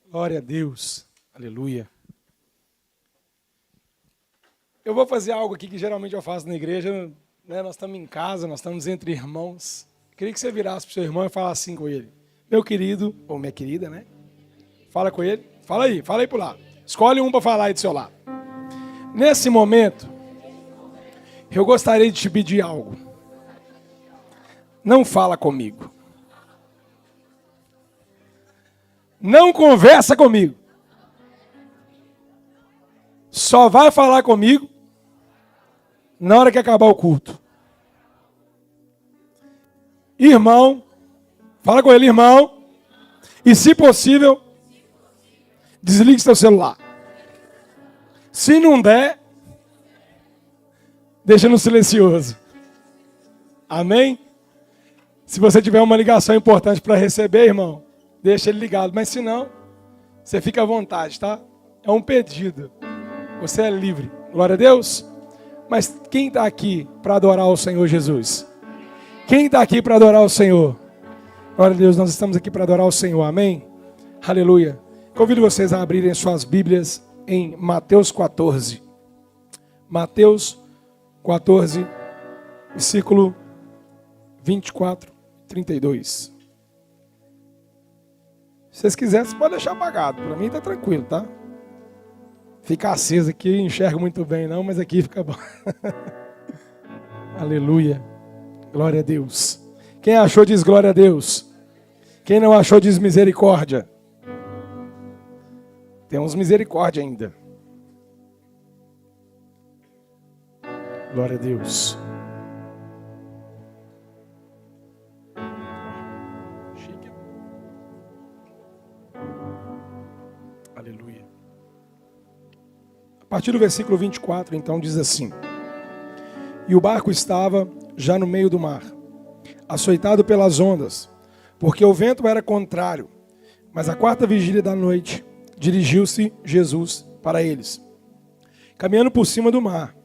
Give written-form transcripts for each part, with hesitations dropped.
Glória a Deus. Aleluia. Eu vou fazer algo aqui que geralmente eu faço na igreja, né? Nós estamos em casa, nós estamos entre irmãos. Queria que você virasse para o seu irmão e falasse assim com ele. Meu querido, ou minha querida, né? Fala com ele. Fala aí pro lado. Escolhe um para falar aí do seu lado. Nesse momento, eu gostaria de te pedir algo. Não fala comigo. Não conversa comigo. Só vai falar comigo na hora que acabar o culto. Irmão, fala com ele, irmão. E se possível, desligue seu celular. Se não der, deixa no silencioso. Amém? Se você tiver uma ligação importante para receber, irmão, deixa ele ligado. Mas se não, você fica à vontade, tá? É um pedido. Você é livre. Glória a Deus. Mas quem está aqui para adorar o Senhor Jesus? Quem está aqui para adorar o Senhor? Glória a Deus, nós estamos aqui para adorar o Senhor. Amém? Aleluia. Convido vocês a abrirem suas Bíblias em Mateus 14. Mateus 14, versículo 24, 32. Se vocês quiserem, você pode deixar apagado. Para mim está tranquilo, tá? Fica aceso aqui, eu enxergo muito bem não, mas aqui fica bom. Aleluia. Glória a Deus. Quem achou diz glória a Deus. Quem não achou diz misericórdia. Temos misericórdia ainda. Glória a Deus. Chique. Aleluia. A partir do versículo 24, então, diz assim: E o barco estava já no meio do mar, açoitado pelas ondas, porque o vento era contrário. Mas à quarta vigília da noite, dirigiu-se Jesus para eles, caminhando por cima do mar.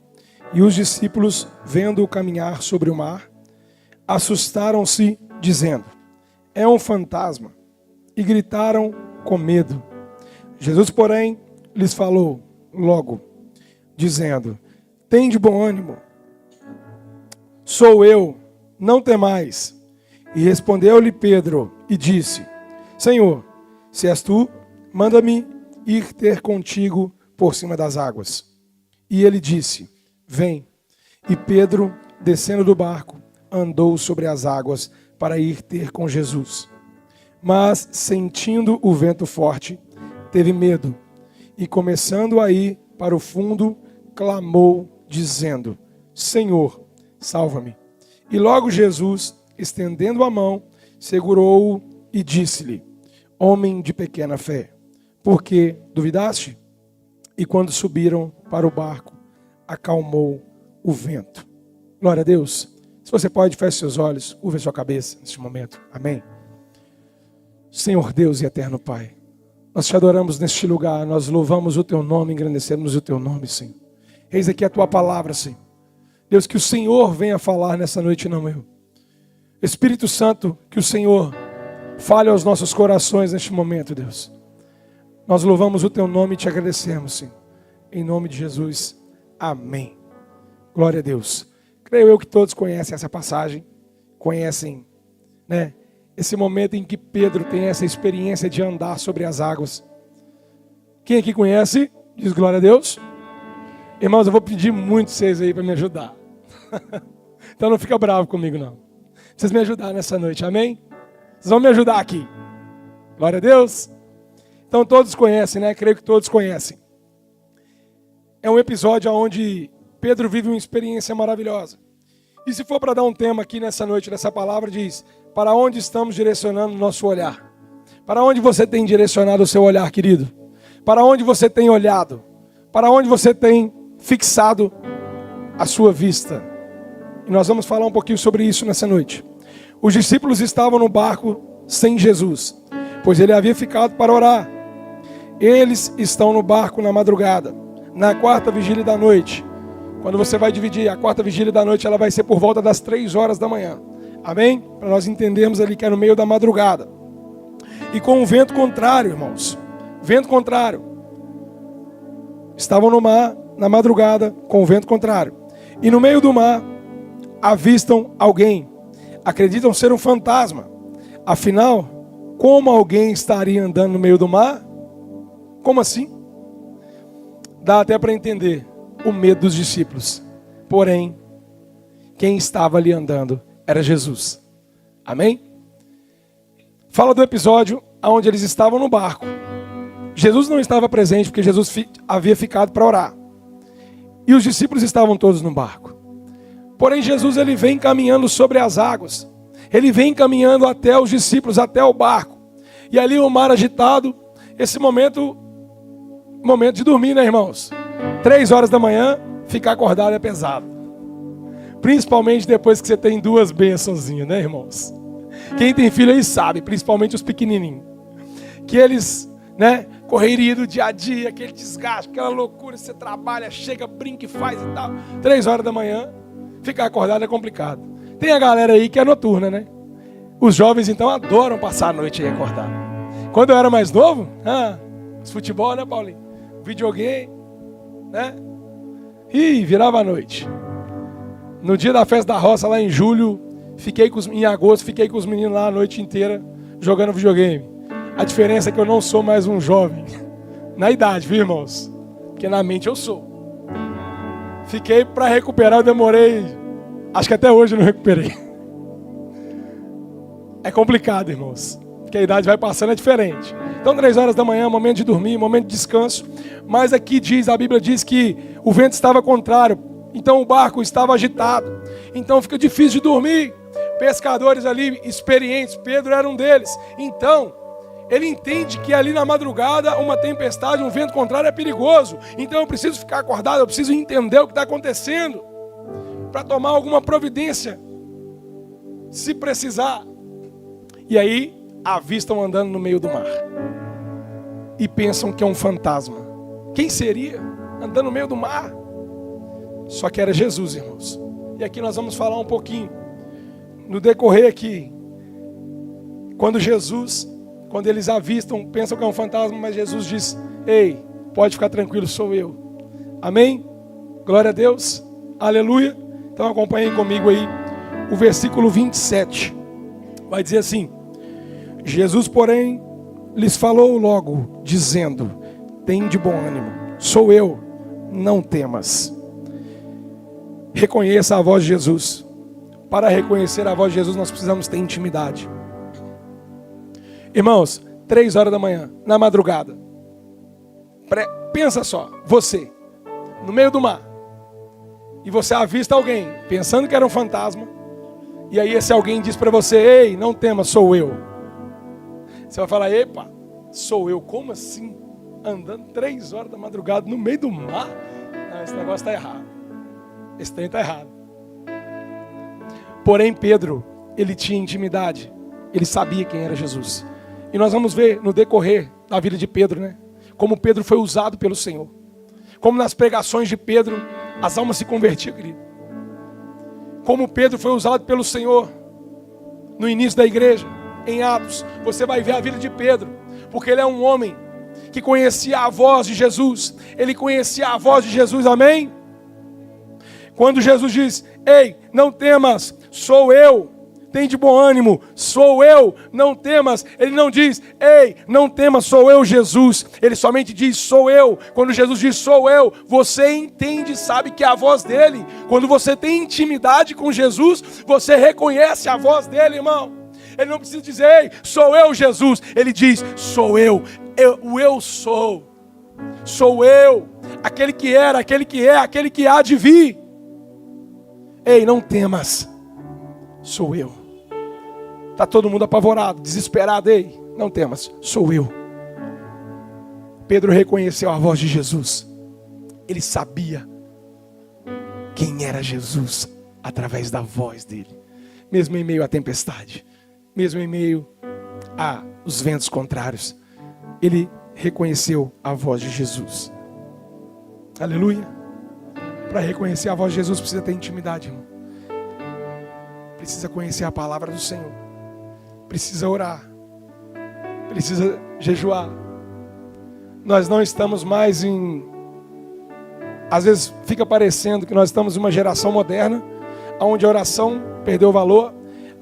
E os discípulos, vendo-o caminhar sobre o mar, assustaram-se, dizendo: É um fantasma. E gritaram com medo. Jesus, porém, lhes falou logo, dizendo: Tende bom ânimo, sou eu, não temais. E respondeu-lhe Pedro e disse: Senhor, se és tu, manda-me ir ter contigo por cima das águas. E ele disse: Vem. E Pedro, descendo do barco, andou sobre as águas para ir ter com Jesus. Mas, sentindo o vento forte, teve medo. E começando a ir para o fundo, clamou, dizendo: Senhor, salva-me. E logo Jesus, estendendo a mão, segurou-o e disse-lhe: Homem de pequena fé, por que duvidaste? E quando subiram para o barco, acalmou o vento. Glória a Deus. Se você pode, feche seus olhos, curva sua cabeça neste momento. Amém. Senhor Deus e eterno Pai, nós te adoramos neste lugar, nós louvamos o teu nome, engrandecemos o teu nome, Senhor. Eis aqui a tua palavra, Senhor. Deus, que o Senhor venha falar nessa noite, não eu. Espírito Santo, que o Senhor fale aos nossos corações neste momento, Deus. Nós louvamos o teu nome e te agradecemos, Senhor. Em nome de Jesus. Amém. Glória a Deus. Creio eu que todos conhecem essa passagem, conhecem, né, esse momento em que Pedro tem essa experiência de andar sobre as águas. Quem aqui conhece? Diz glória a Deus. Irmãos, eu vou pedir muito vocês aí para me ajudar. Então não fica bravo comigo não. Vocês me ajudar nessa noite, amém? Vocês vão me ajudar aqui. Glória a Deus. Então todos conhecem, né? Creio que todos conhecem. É um episódio onde Pedro vive uma experiência maravilhosa. E se for para dar um tema aqui nessa noite, nessa palavra, diz: para onde estamos direcionando o nosso olhar? Para onde você tem direcionado o seu olhar, querido? Para onde você tem olhado? Para onde você tem fixado a sua vista? E nós vamos falar um pouquinho sobre isso nessa noite. Os discípulos estavam no barco sem Jesus, pois ele havia ficado para orar. Eles estão no barco na madrugada, na quarta vigília da noite. Quando você vai dividir, a quarta vigília da noite, ela vai ser por volta das 3 horas da manhã. Amém? Para nós entendermos ali que é no meio da madrugada. E com um vento contrário, irmãos. vento contrário. Estavam no mar, na madrugada, com o vento contrário. E no meio do mar, avistam alguém. Acreditam ser um fantasma. Afinal, como alguém estaria andando no meio do mar? Como assim? Dá até para entender o medo dos discípulos. Porém, quem estava ali andando era Jesus. Amém? Fala do episódio onde eles estavam no barco. Jesus não estava presente porque Jesus havia ficado para orar. E os discípulos estavam todos no barco. Porém, Jesus ele vem caminhando sobre as águas. Ele vem caminhando até os discípulos, até o barco. E ali o mar agitado, esse momento de dormir, né, irmãos? 3 horas da manhã, ficar acordado é pesado. Principalmente depois que você tem 2 bênçãozinhas, né, irmãos? Quem tem filho aí sabe, principalmente os pequenininhos. Que eles, né, correria do dia a dia, aquele desgaste, aquela loucura, você trabalha, chega, brinca e faz e tal. 3 horas da manhã, ficar acordado é complicado. Tem a galera aí que é noturna, né? Os jovens, então, adoram passar a noite aí acordado. Quando eu era mais novo, futebol, né, Paulinho? Videogame, né? E virava a noite. No dia da festa da roça, lá em julho, em agosto, fiquei com os meninos lá a noite inteira, jogando videogame. A diferença é que eu não sou mais um jovem. Na idade, viu, irmãos? Porque na mente eu sou. Fiquei para recuperar, eu demorei. Acho que até hoje eu não recuperei. É complicado, irmãos. Porque a idade vai passando, é diferente. Então 3 horas da manhã, momento de dormir, momento de descanso. Mas aqui a Bíblia diz que o vento estava contrário. Então o barco estava agitado. Então fica difícil de dormir. Pescadores ali experientes, Pedro era um deles. Então ele entende que ali na madrugada uma tempestade, um vento contrário é perigoso. Então eu preciso ficar acordado, eu preciso entender o que está acontecendo para tomar alguma providência, se precisar. E aí avistam andando no meio do mar e pensam que é um fantasma. Quem seria andando no meio do mar? Só que era Jesus, irmãos. E aqui nós vamos falar um pouquinho no decorrer aqui. Quando eles avistam, pensam que é um fantasma, mas Jesus diz: ei, pode ficar tranquilo, sou eu. Amém? Glória a Deus. Aleluia. Então acompanhem comigo aí o versículo 27. Vai dizer assim: Jesus, porém, lhes falou logo, dizendo: tem de bom ânimo, sou eu, não temas. Reconheça a voz de Jesus. Para reconhecer a voz de Jesus, nós precisamos ter intimidade. Irmãos, 3 horas da manhã, na madrugada. Pensa só, você, no meio do mar. E você avista alguém, pensando que era um fantasma. E aí esse alguém diz para você: ei, não temas, sou eu. Você vai falar: epa, sou eu? Como assim? Andando 3 horas da madrugada no meio do mar? Não, esse negócio está errado. Esse trem está errado. Porém Pedro, ele tinha intimidade. Ele sabia quem era Jesus. E nós vamos ver no decorrer da vida de Pedro, né? Como Pedro foi usado pelo Senhor. Como nas pregações de Pedro, as almas se convertiam, querido. Como Pedro foi usado pelo Senhor no início da igreja, em Atos. Você vai ver a vida de Pedro, porque ele é um homem que conhecia a voz de Jesus. Ele conhecia a voz de Jesus, amém? Quando Jesus diz: ei, não temas, sou eu. Tem de bom ânimo, sou eu, não temas. Ele não diz: ei, não temas, sou eu, Jesus. Ele somente diz: sou eu. Quando Jesus diz: sou eu, você entende, sabe que é a voz dele. Quando você tem intimidade com Jesus, você reconhece a voz dele, irmão. Ele não precisa dizer: ei, sou eu, Jesus. Ele diz: sou eu, eu sou. Sou eu, aquele que era, aquele que é, aquele que há de vir. Ei, não temas, sou eu. Está todo mundo apavorado, desesperado. Ei, não temas, sou eu. Pedro reconheceu a voz de Jesus. Ele sabia quem era Jesus através da voz dele. Mesmo em meio à tempestade, mesmo em meio aos ventos contrários, ele reconheceu a voz de Jesus. Aleluia. Para reconhecer a voz de Jesus precisa ter intimidade, irmão. Precisa conhecer a palavra do Senhor. Precisa orar. Precisa jejuar. Nós não estamos mais em... Às vezes fica parecendo que nós estamos em uma geração moderna, onde a oração perdeu valor,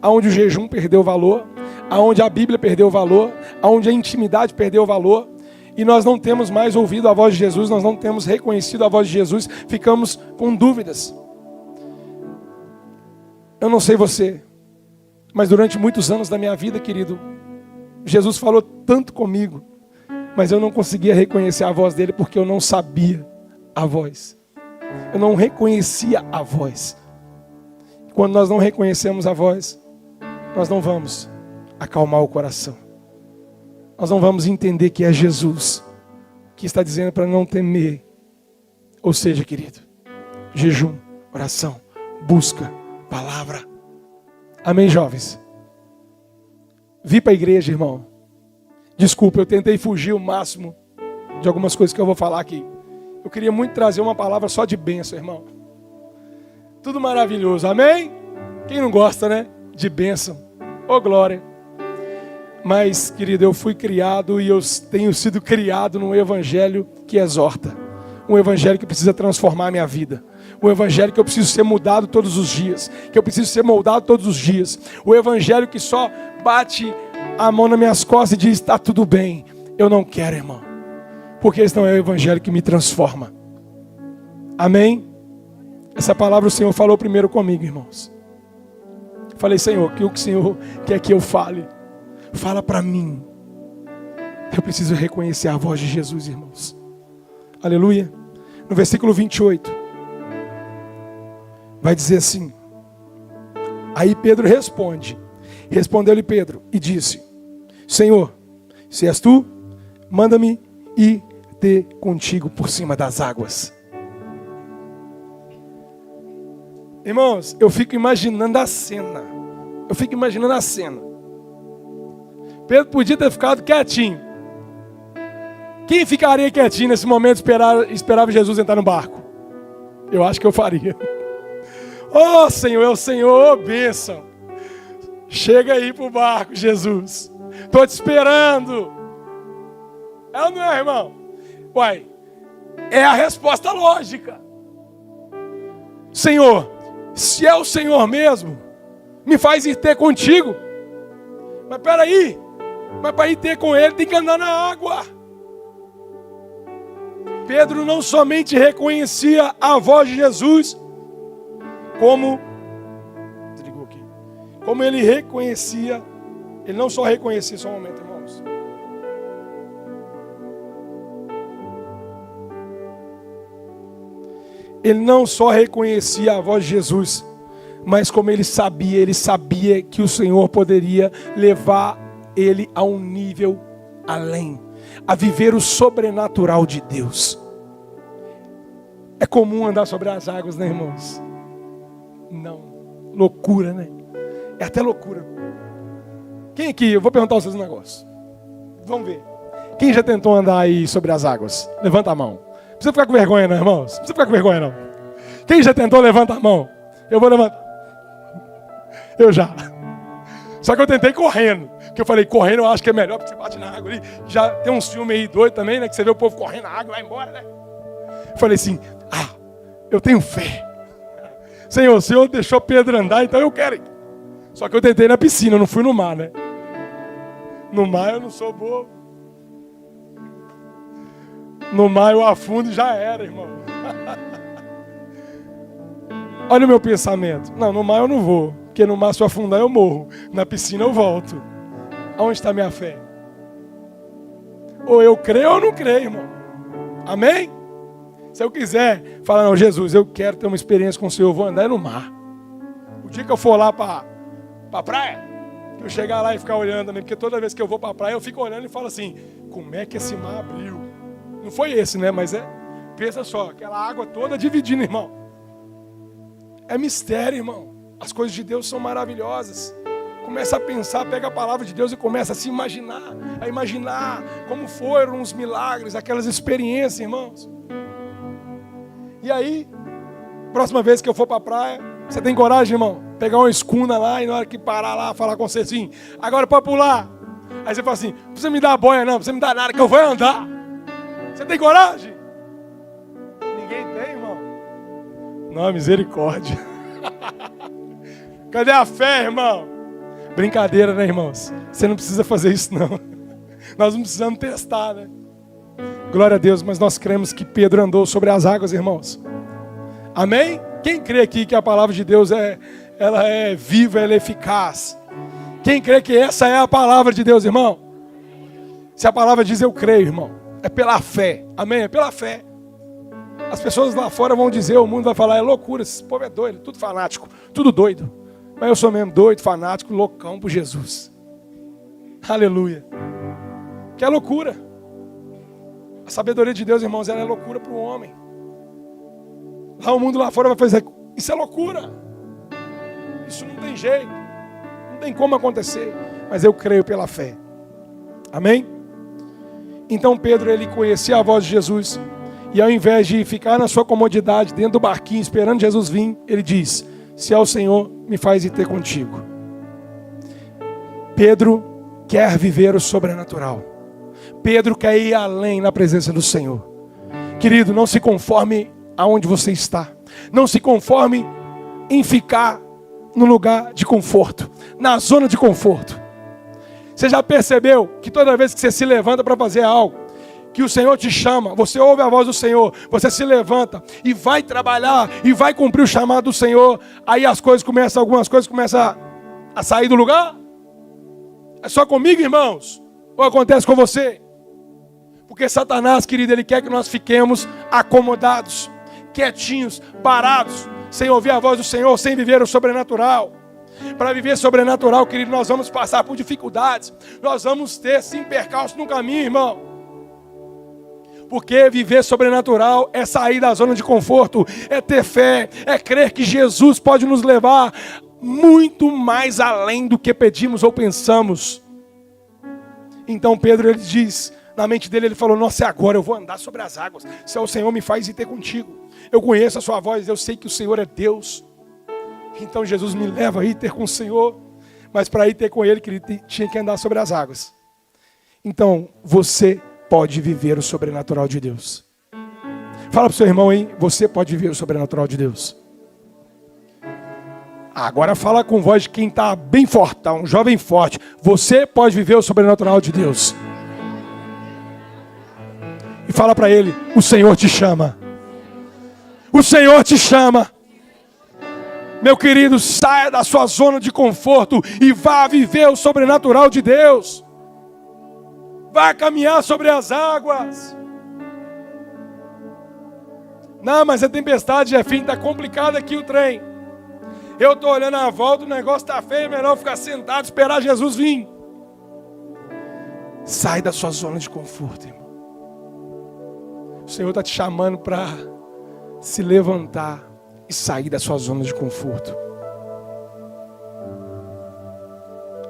onde o jejum perdeu valor, onde a Bíblia perdeu valor, onde a intimidade perdeu valor, e nós não temos mais ouvido a voz de Jesus, nós não temos reconhecido a voz de Jesus, ficamos com dúvidas. Eu não sei você, mas durante muitos anos da minha vida, querido, Jesus falou tanto comigo, mas eu não conseguia reconhecer a voz dele porque eu não sabia a voz. Eu não reconhecia a voz. Quando nós não reconhecemos a voz, nós não vamos acalmar o coração. Nós não vamos entender que é Jesus que está dizendo para não temer. Ou seja, querido, jejum, oração, busca, palavra. Amém, jovens? Vi para a igreja, irmão. Desculpa, eu tentei fugir o máximo de algumas coisas que eu vou falar aqui. Eu queria muito trazer uma palavra só de bênção, irmão. Tudo maravilhoso, amém? Quem não gosta, né? De bênção. Ô glória. Mas, querido, eu fui criado e eu tenho sido criado num evangelho que exorta. Um evangelho que precisa transformar a minha vida. Um evangelho que eu preciso ser mudado todos os dias. Que eu preciso ser moldado todos os dias. O evangelho que só bate a mão nas minhas costas e diz, está tudo bem. Eu não quero, irmão. Porque esse não é o evangelho que me transforma. Amém? Essa palavra o Senhor falou primeiro comigo, irmãos. Falei, Senhor, que o que o Senhor quer que eu fale? Fala para mim. Eu preciso reconhecer a voz de Jesus, irmãos. Aleluia. No versículo 28. Vai dizer assim. Aí Pedro responde. Respondeu-lhe Pedro e disse, Senhor, se és tu, manda-me ir ter contigo por cima das águas. Irmãos, eu fico imaginando a cena. Pedro podia ter ficado quietinho. Quem ficaria quietinho nesse momento esperava Jesus entrar no barco? Eu acho que eu faria. Oh Senhor, é o Senhor, oh bênção. Chega aí pro barco, Jesus. Estou te esperando. É ou não é, irmão? Uai, é a resposta lógica. Senhor, se é o Senhor mesmo, me faz ir ter contigo. Mas peraí, para ir ter com ele tem que andar na água. Pedro não somente reconhecia a voz de Jesus, como ele reconhecia, ele não só reconhecia, só um momento, irmãos. Ele não só reconhecia a voz de Jesus, mas como ele sabia que o Senhor poderia levar ele a um nível além, a viver o sobrenatural de Deus. É comum andar sobre as águas, né, irmãos? Não, loucura, né? É até loucura. Quem aqui, eu vou perguntar a vocês um negócio. Vamos ver. Quem já tentou andar aí sobre as águas? Levanta a mão. Não precisa ficar com vergonha, não, irmãos. Não precisa ficar com vergonha, não. Quem já tentou, levanta a mão. Eu vou levantar. Eu já. Só que eu tentei correndo. Porque eu falei, correndo eu acho que é melhor, porque você bate na água ali. Já tem um filme aí doido também, né? Que você vê o povo correndo na água e vai embora, né? Eu falei assim, eu tenho fé. Senhor, o Senhor deixou Pedro andar, então eu quero ir. Só que eu tentei na piscina, eu não fui no mar, né? No mar eu não sou bobo. No mar eu afundo e já era, irmão. Olha o meu pensamento. Não, no mar eu não vou. Porque no mar se eu afundar eu morro. Na piscina eu volto. Aonde está a minha fé? Ou eu creio ou não creio, irmão. Amém? Se eu quiser falar, não, Jesus, eu quero ter uma experiência com o Senhor, eu vou andar no mar. O dia que eu for lá para a praia, eu chegar lá e ficar olhando também, porque toda vez que eu vou para a praia, eu fico olhando e falo assim, como é que esse mar abriu? Não foi esse, né? Mas pensa só, aquela água toda dividindo, irmão. É mistério, irmão. As coisas de Deus são maravilhosas. Começa a pensar, pega a palavra de Deus e começa a se imaginar. A imaginar como foram os milagres, aquelas experiências, irmãos. E aí, próxima vez que eu for para a praia, você tem coragem, irmão? Pegar uma escuna lá e na hora que parar lá, falar com você assim, agora para pular. Aí você fala assim, não precisa me dar boia não, não precisa me dar nada que eu vou andar. Você tem coragem? Ninguém tem, irmão. Não, misericórdia. Cadê a fé, irmão? Brincadeira, né, irmãos? Você não precisa fazer isso, não. Nós não precisamos testar, né? Glória a Deus, mas nós cremos que Pedro andou sobre as águas, irmãos. Amém? Quem crê aqui que a palavra de Deus ela é viva, ela é eficaz? Quem crê que essa é a palavra de Deus, irmão? Se a palavra diz, eu creio, irmão. É pela fé. Amém? É pela fé. As pessoas lá fora vão dizer, o mundo vai falar, é loucura, esse povo é doido, tudo fanático, tudo doido. Mas eu sou mesmo doido, fanático, loucão por Jesus. Aleluia. Que é loucura. A sabedoria de Deus, irmãos, ela é loucura para o homem. Lá o mundo lá fora vai fazer, isso é loucura. Isso não tem jeito. Não tem como acontecer. Mas eu creio pela fé. Amém? Então Pedro, ele conhecia a voz de Jesus. E ao invés de ficar na sua comodidade, dentro do barquinho, esperando Jesus vir, ele diz, se é o Senhor, me faz ir ter contigo. Pedro quer viver o sobrenatural. Pedro quer ir além na presença do Senhor. Querido, não se conforme aonde você está. Não se conforme em ficar no lugar de conforto, na zona de conforto. Você já percebeu que toda vez que você se levanta para fazer algo, que o Senhor te chama, você ouve a voz do Senhor, você se levanta e vai trabalhar e vai cumprir o chamado do Senhor, aí algumas coisas começam a sair do lugar? É só comigo, irmãos? Ou acontece com você? Porque Satanás, querido, ele quer que nós fiquemos acomodados, quietinhos, parados, sem ouvir a voz do Senhor, sem viver o sobrenatural. Para viver sobrenatural, querido, nós vamos passar por dificuldades, nós vamos ter, sim, percalços no caminho, irmão. Porque viver sobrenatural é sair da zona de conforto, é ter fé, é crer que Jesus pode nos levar muito mais além do que pedimos ou pensamos. Então Pedro, ele diz, na mente dele, ele falou, nossa, é agora, eu vou andar sobre as águas. Se é o Senhor, me faz ir ter contigo. Eu conheço a sua voz, eu sei que o Senhor é Deus. Então Jesus me leva a ir ter com o Senhor. Mas para ir ter com Ele, que ele tinha que andar sobre as águas. Então, você pode viver o sobrenatural de Deus. Fala para o seu irmão aí, você pode viver o sobrenatural de Deus. Agora fala com voz de quem está bem fortão, um jovem forte. Você pode viver o sobrenatural de Deus. E fala para ele, o Senhor te chama. O Senhor te chama. Meu querido, saia da sua zona de conforto e vá viver o sobrenatural de Deus. Vá caminhar sobre as águas. Não, mas a tempestade, Jefinho, está complicado aqui o trem. Eu estou olhando a volta, o negócio está feio, é melhor ficar sentado, esperar Jesus vir. Sai da sua zona de conforto, irmão. O Senhor está te chamando para se levantar e sair da sua zona de conforto.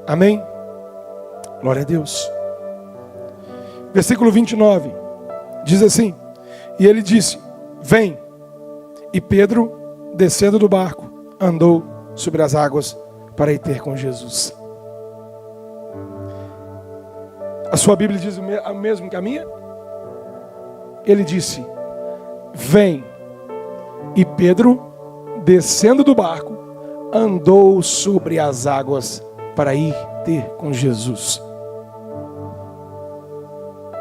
Amém? Glória a Deus. Versículo 29, diz assim, e ele disse, vem. E Pedro, descendo do barco, andou sobre as águas para ir ter com Jesus. A sua Bíblia diz o mesmo que a minha? Ele disse, vem. E Pedro, descendo do barco, andou sobre as águas para ir ter com Jesus.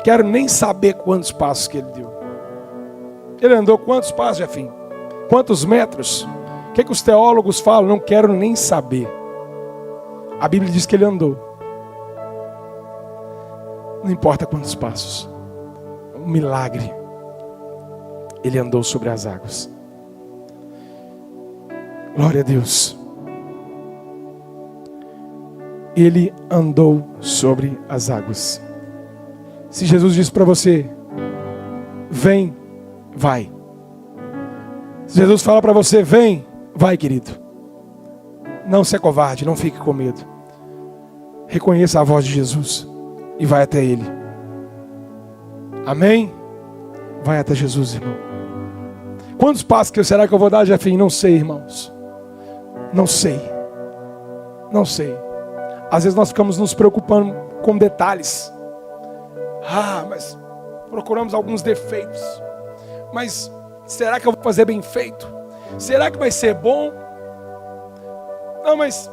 Quero nem saber quantos passos que ele deu. Ele andou quantos passos, Jefinho? Quantos metros? O que os teólogos falam? Não quero nem saber. A Bíblia diz que ele andou. Não importa quantos passos. Um milagre. Ele andou sobre as águas. Glória a Deus. Ele andou sobre as águas. Se Jesus disse para você, vem, vai. Se Jesus fala para você, vem, vai, querido. Não seja covarde, não fique com medo. Reconheça a voz de Jesus e vai até Ele. Amém? Vai até Jesus, irmão. Quantos passos será que eu vou dar, Jefinho? Não sei, irmãos. Não sei. Não sei. Às vezes nós ficamos nos preocupando com detalhes. Ah, mas procuramos alguns defeitos. Mas será que eu vou fazer bem feito? Será que vai ser bom? Não, mas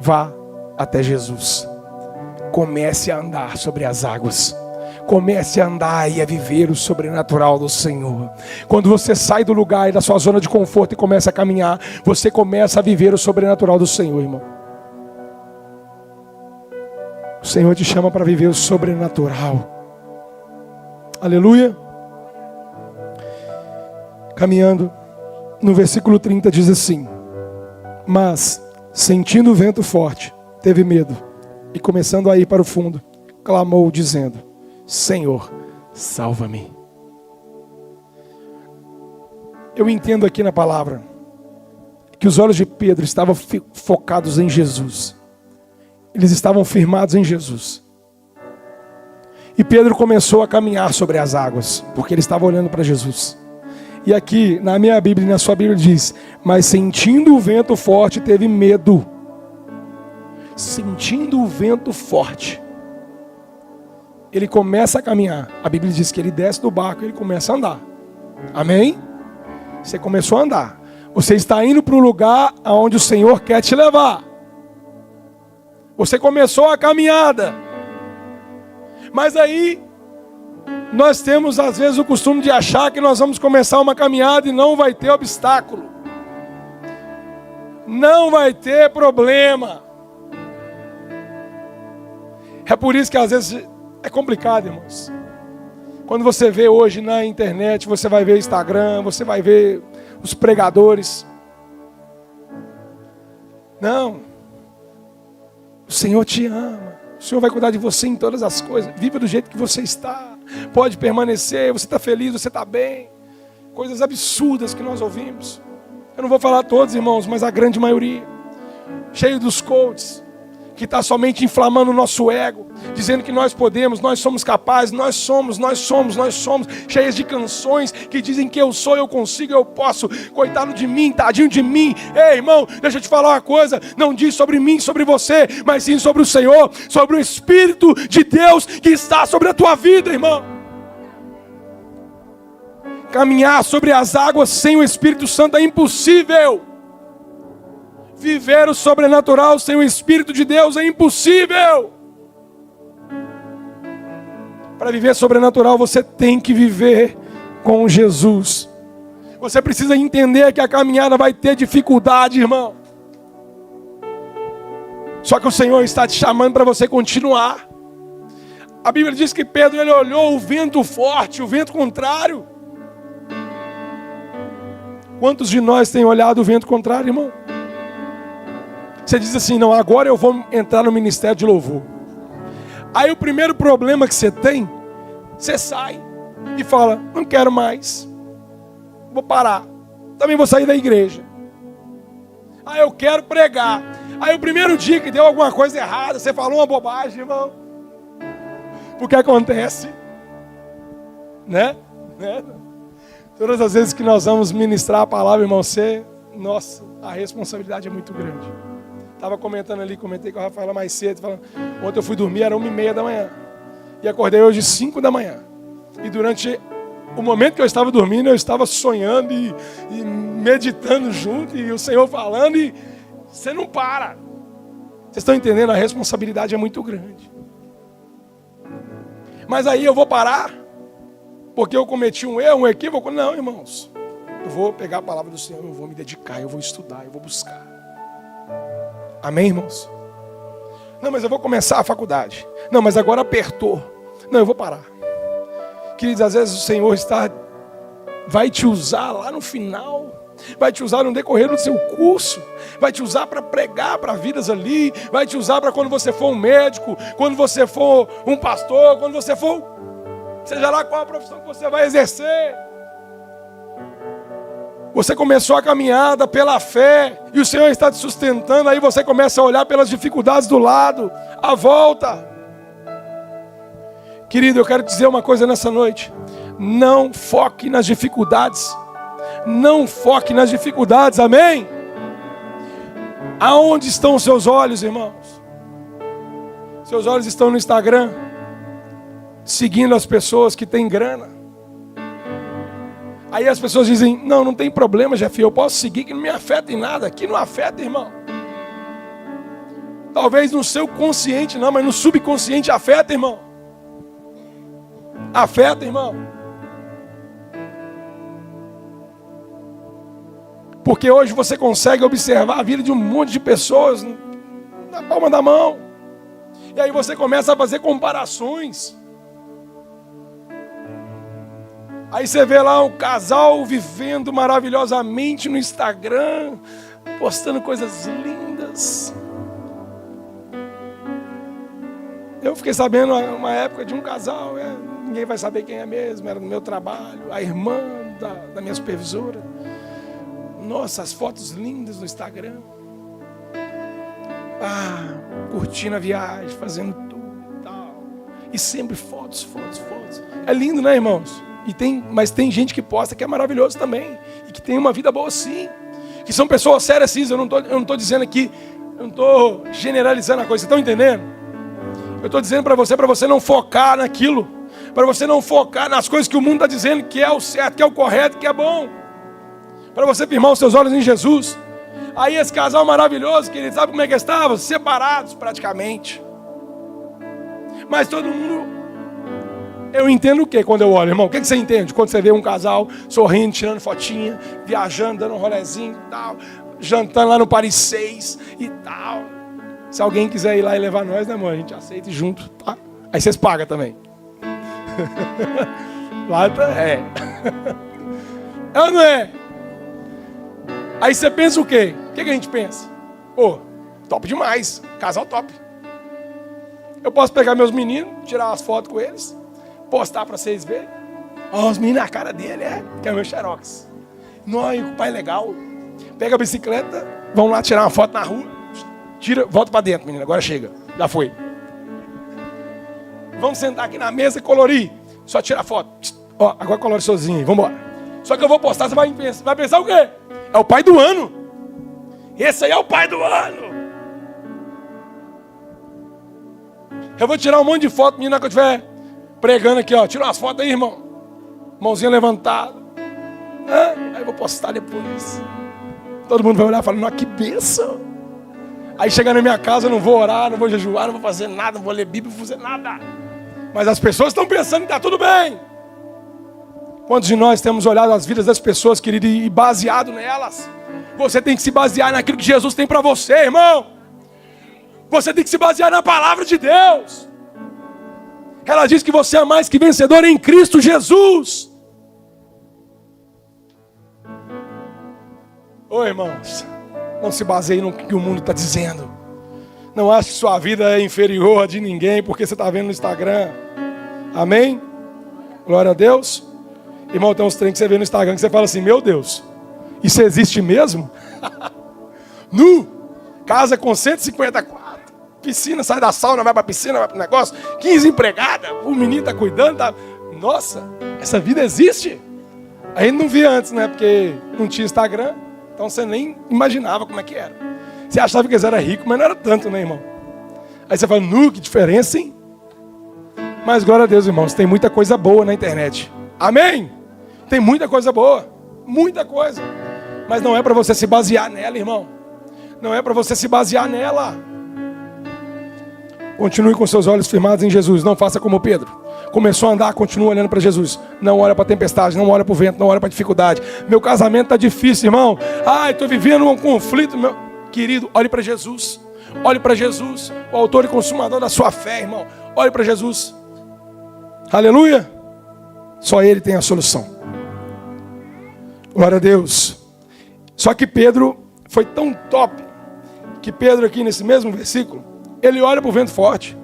vá até Jesus. Comece a andar sobre as águas. Comece a andar e a viver o sobrenatural do Senhor. Quando você sai do lugar e da sua zona de conforto e começa a caminhar, você começa a viver o sobrenatural do Senhor, irmão. O Senhor te chama para viver o sobrenatural. Aleluia. Caminhando, no versículo 30 diz assim: mas, sentindo o vento forte, teve medo, e começando a ir para o fundo, clamou dizendo: Senhor, salva-me. Eu entendo aqui na palavra que os olhos de Pedro estavam focados em Jesus. Eles estavam firmados em Jesus. E Pedro começou a caminhar sobre as águas, porque ele estava olhando para Jesus. E aqui, na minha Bíblia e na sua Bíblia diz: mas sentindo o vento forte, teve medo. Sentindo o vento forte, ele começa a caminhar. A Bíblia diz que ele desce do barco e ele começa a andar. Amém? Você começou a andar. Você está indo para o lugar aonde o Senhor quer te levar. Você começou a caminhada. Mas aí, nós temos às vezes o costume de achar que nós vamos começar uma caminhada e não vai ter obstáculo. Não vai ter problema. É por isso que às vezes é complicado, irmãos. Quando você vê hoje na internet, você vai ver Instagram, você vai ver os pregadores. Não. O Senhor te ama. O Senhor vai cuidar de você em todas as coisas. Viva do jeito que você está. Pode permanecer, você está feliz, você está bem. Coisas absurdas que nós ouvimos. Eu não vou falar todos, irmãos, mas a grande maioria. Cheio dos coaches, que está somente inflamando o nosso ego, dizendo que nós podemos, nós somos capazes, nós somos, cheias de canções que dizem que eu sou, eu consigo, eu posso, coitado de mim, tadinho de mim. Ei, irmão, deixa eu te falar uma coisa, não diz sobre mim, sobre você, mas sim sobre o Senhor, sobre o Espírito de Deus que está sobre a tua vida, irmão. Caminhar sobre as águas sem o Espírito Santo é impossível. Viver o sobrenatural sem o Espírito de Deus é impossível. Para viver sobrenatural, você tem que viver com Jesus. Você precisa entender que a caminhada vai ter dificuldade, irmão. Só que o Senhor está te chamando para você continuar. A Bíblia diz que Pedro ele olhou o vento forte, o vento contrário. Quantos de nós têm olhado o vento contrário, irmão? Você diz assim: não, agora eu vou entrar no ministério de louvor. Aí o primeiro problema que você tem, você sai e fala: não quero mais, vou parar, também vou sair da igreja. Aí eu quero pregar. Aí o primeiro dia que deu alguma coisa errada, você falou uma bobagem, irmão. Porque acontece, né? Todas as vezes que nós vamos ministrar a palavra, irmão, nossa, a responsabilidade é muito grande. Estava comentando ali, comentei com a Rafaela mais cedo, falando, ontem eu fui dormir, era 1h30 da manhã. E acordei hoje 5 da manhã. E durante o momento que eu estava dormindo, eu estava sonhando e meditando junto, e o Senhor falando, e você não para. Vocês estão entendendo? A responsabilidade é muito grande. Mas aí eu vou parar, porque eu cometi um erro, um equívoco? Não, irmãos. Eu vou pegar a palavra do Senhor, eu vou me dedicar, eu vou estudar, eu vou buscar. Amém, irmãos? Não, mas eu vou começar a faculdade. Não, mas agora apertou. Não, eu vou parar. Queridos, às vezes o Senhor vai te usar lá no final, vai te usar no decorrer do seu curso, vai te usar para pregar para vidas ali, vai te usar para quando você for um médico, quando você for um pastor, quando você for, seja lá qual a profissão que você vai exercer. Você começou a caminhada pela fé e o Senhor está te sustentando, aí você começa a olhar pelas dificuldades do lado, à volta. Querido, eu quero dizer uma coisa nessa noite: não foque nas dificuldades, não foque nas dificuldades, amém? Aonde estão os seus olhos, irmãos? Seus olhos estão no Instagram, seguindo as pessoas que têm grana. Aí as pessoas dizem, não tem problema, Jeff, eu posso seguir, que não me afeta em nada. Aqui não afeta, irmão. Talvez no seu consciente não, mas no subconsciente afeta, irmão. Afeta, irmão. Porque hoje você consegue observar a vida de um monte de pessoas na palma da mão. E aí você começa a fazer comparações. Aí você vê lá um casal vivendo maravilhosamente no Instagram, postando coisas lindas. Eu fiquei sabendo uma época de um casal, ninguém vai saber quem é mesmo, era no meu trabalho, a irmã da minha supervisora. Nossa, as fotos lindas no Instagram. Curtindo a viagem, fazendo tudo e tal. E sempre fotos. É lindo, né, irmãos? Mas tem gente que posta que é maravilhoso também. E que tem uma vida boa sim. Que são pessoas sérias sim. Eu não estou dizendo aqui, eu não estou generalizando a coisa. Vocês estão entendendo? Eu estou dizendo para você não focar naquilo. Para você não focar nas coisas que o mundo está dizendo que é o certo, que é o correto, que é bom. Para você firmar os seus olhos em Jesus. Aí esse casal maravilhoso, querido, sabe como é que estavam? Separados praticamente. Mas todo mundo... Eu entendo o que quando eu olho, irmão? O que você entende? Quando você vê um casal sorrindo, tirando fotinha, viajando, dando um rolezinho e tal, jantando lá no Paris 6 e tal. Se alguém quiser ir lá e levar nós, né, amor? A gente aceita junto, tá? Aí vocês pagam também. Lá é. É ou não é? Aí você pensa o quê? O que a gente pensa? Pô, top demais. Casal top. Eu posso pegar meus meninos, tirar umas fotos com eles, postar para vocês verem. Ó, os meninos, a cara dele que é o meu xerox. Não, o pai é legal. Pega a bicicleta, vão lá tirar uma foto na rua, tira, volta para dentro, menino, agora chega. Já foi. Vamos sentar aqui na mesa e colorir. Só tirar foto. Ó, agora colore sozinho, vamos embora. Só que eu vou postar, você vai pensar o quê? É o pai do ano. Esse aí é o pai do ano. Eu vou tirar um monte de foto, menina, que eu estiver pregando aqui, ó. Tira umas fotos aí, irmão. Mãozinha levantada. Aí eu vou postar depois. Todo mundo vai olhar e falar, nossa, que bênção. Aí chegar na minha casa, eu não vou orar, não vou jejuar, não vou fazer nada, não vou ler Bíblia, não vou fazer nada. Mas as pessoas estão pensando que está tudo bem. Quantos de nós temos olhado as vidas das pessoas, querido, e baseado nelas? Você tem que se basear naquilo que Jesus tem para você, irmão. Você tem que se basear na palavra de Deus. Ela diz que você é mais que vencedor em Cristo Jesus. Ô irmãos, não se baseie no que o mundo está dizendo. Não ache que sua vida é inferior a de ninguém porque você está vendo no Instagram. Amém? Glória a Deus. Irmão, tem uns trem que você vê no Instagram que você fala assim, meu Deus, isso existe mesmo? Nu, casa com 154, piscina, sai da sauna, vai para a piscina, vai para o negócio, 15 empregadas, o menino está cuidando, tá... Nossa, essa vida existe? A gente não via antes, né? Porque não tinha Instagram, então você nem imaginava como é que era. Você achava que eles eram ricos, mas não era tanto, né, irmão? Aí você fala, nu, que diferença, hein? Mas glória a Deus, irmãos, tem muita coisa boa na internet. Amém? Tem muita coisa boa, muita coisa. Mas não é para você se basear nela, irmão. Não é para você se basear nela. Continue com seus olhos firmados em Jesus. Não faça como Pedro. Começou a andar, continua olhando para Jesus. Não olha para a tempestade, não olha para o vento, não olha para a dificuldade. Meu casamento está difícil, irmão. Ai, estou vivendo um conflito. Meu querido, olhe para Jesus. Olhe para Jesus, o autor e consumador da sua fé, irmão. Olhe para Jesus. Aleluia. Só Ele tem a solução. Glória a Deus. Só que Pedro foi tão top, que Pedro aqui nesse mesmo versículo, ele olha para o vento forte.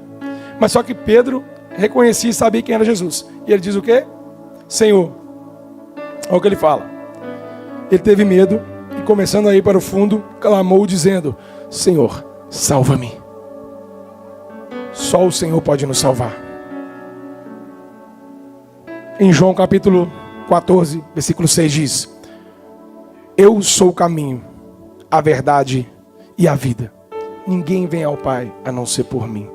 Mas só que Pedro reconhecia e sabia quem era Jesus. E ele diz o quê? Senhor. Olha o que ele fala. Ele teve medo e começando a ir para o fundo, clamou dizendo, Senhor, salva-me. Só o Senhor pode nos salvar. Em João capítulo 14, versículo 6 diz, eu sou o caminho, a verdade e a vida. Ninguém vem ao Pai a não ser por mim.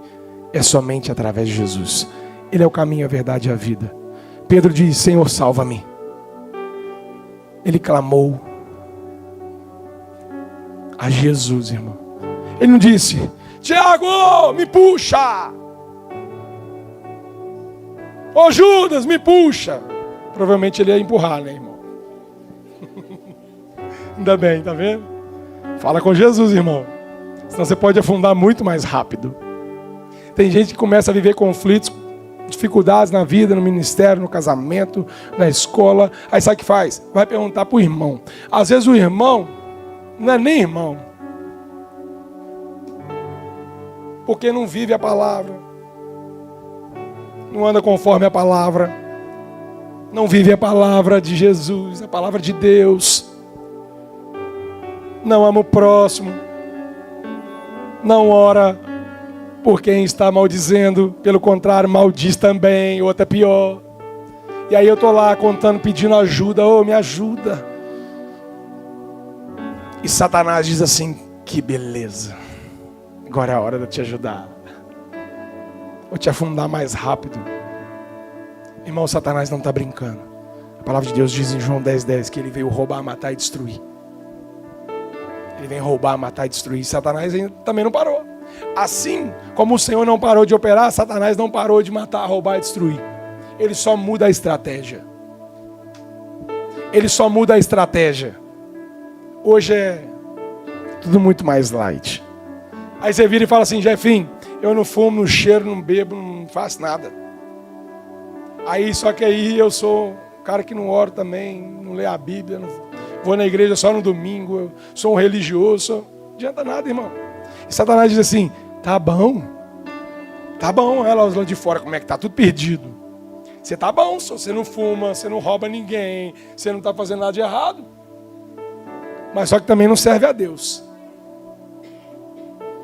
É somente através de Jesus. Ele é o caminho, a verdade e a vida. Pedro diz: Senhor, salva-me. Ele clamou a Jesus, irmão. Ele não disse: Tiago, me puxa. Ô Judas, me puxa. Provavelmente ele ia empurrar, né, irmão? Ainda bem, tá vendo? Fala com Jesus, irmão. Senão você pode afundar muito mais rápido. Tem gente que começa a viver conflitos, dificuldades na vida, no ministério, no casamento, na escola. Aí sabe o que faz? Vai perguntar pro irmão. Às vezes o irmão não é nem irmão, porque não vive a palavra, não anda conforme a palavra, não vive a palavra de Jesus, a palavra de Deus, não ama o próximo, não ora por quem está maldizendo, pelo contrário, maldiz também, outra é pior. E aí eu estou lá contando, pedindo ajuda, me ajuda. E Satanás diz assim: que beleza, agora é a hora de eu te ajudar. Vou te afundar mais rápido. Irmão, Satanás não está brincando. A palavra de Deus diz em João 10:10 que ele veio roubar, matar e destruir. Ele vem roubar, matar e destruir. Satanás também não parou. Assim como o Senhor não parou de operar, Satanás não parou de matar, roubar e destruir. Ele só muda a estratégia. Ele só muda a estratégia. Hoje é tudo muito mais light. Aí você vira e fala assim: Jefinho, eu não fumo, não cheiro, não bebo, não faço nada. Aí só que aí eu sou um cara que não oro também, não lê a Bíblia, não vou na igreja só no domingo, eu sou um religioso. Não adianta nada, irmão. E Satanás diz assim: tá bom, olha lá os lá de fora como é que tá, tudo perdido. Você tá bom, você não fuma, você não rouba ninguém, você não está fazendo nada de errado. Mas só que também não serve a Deus.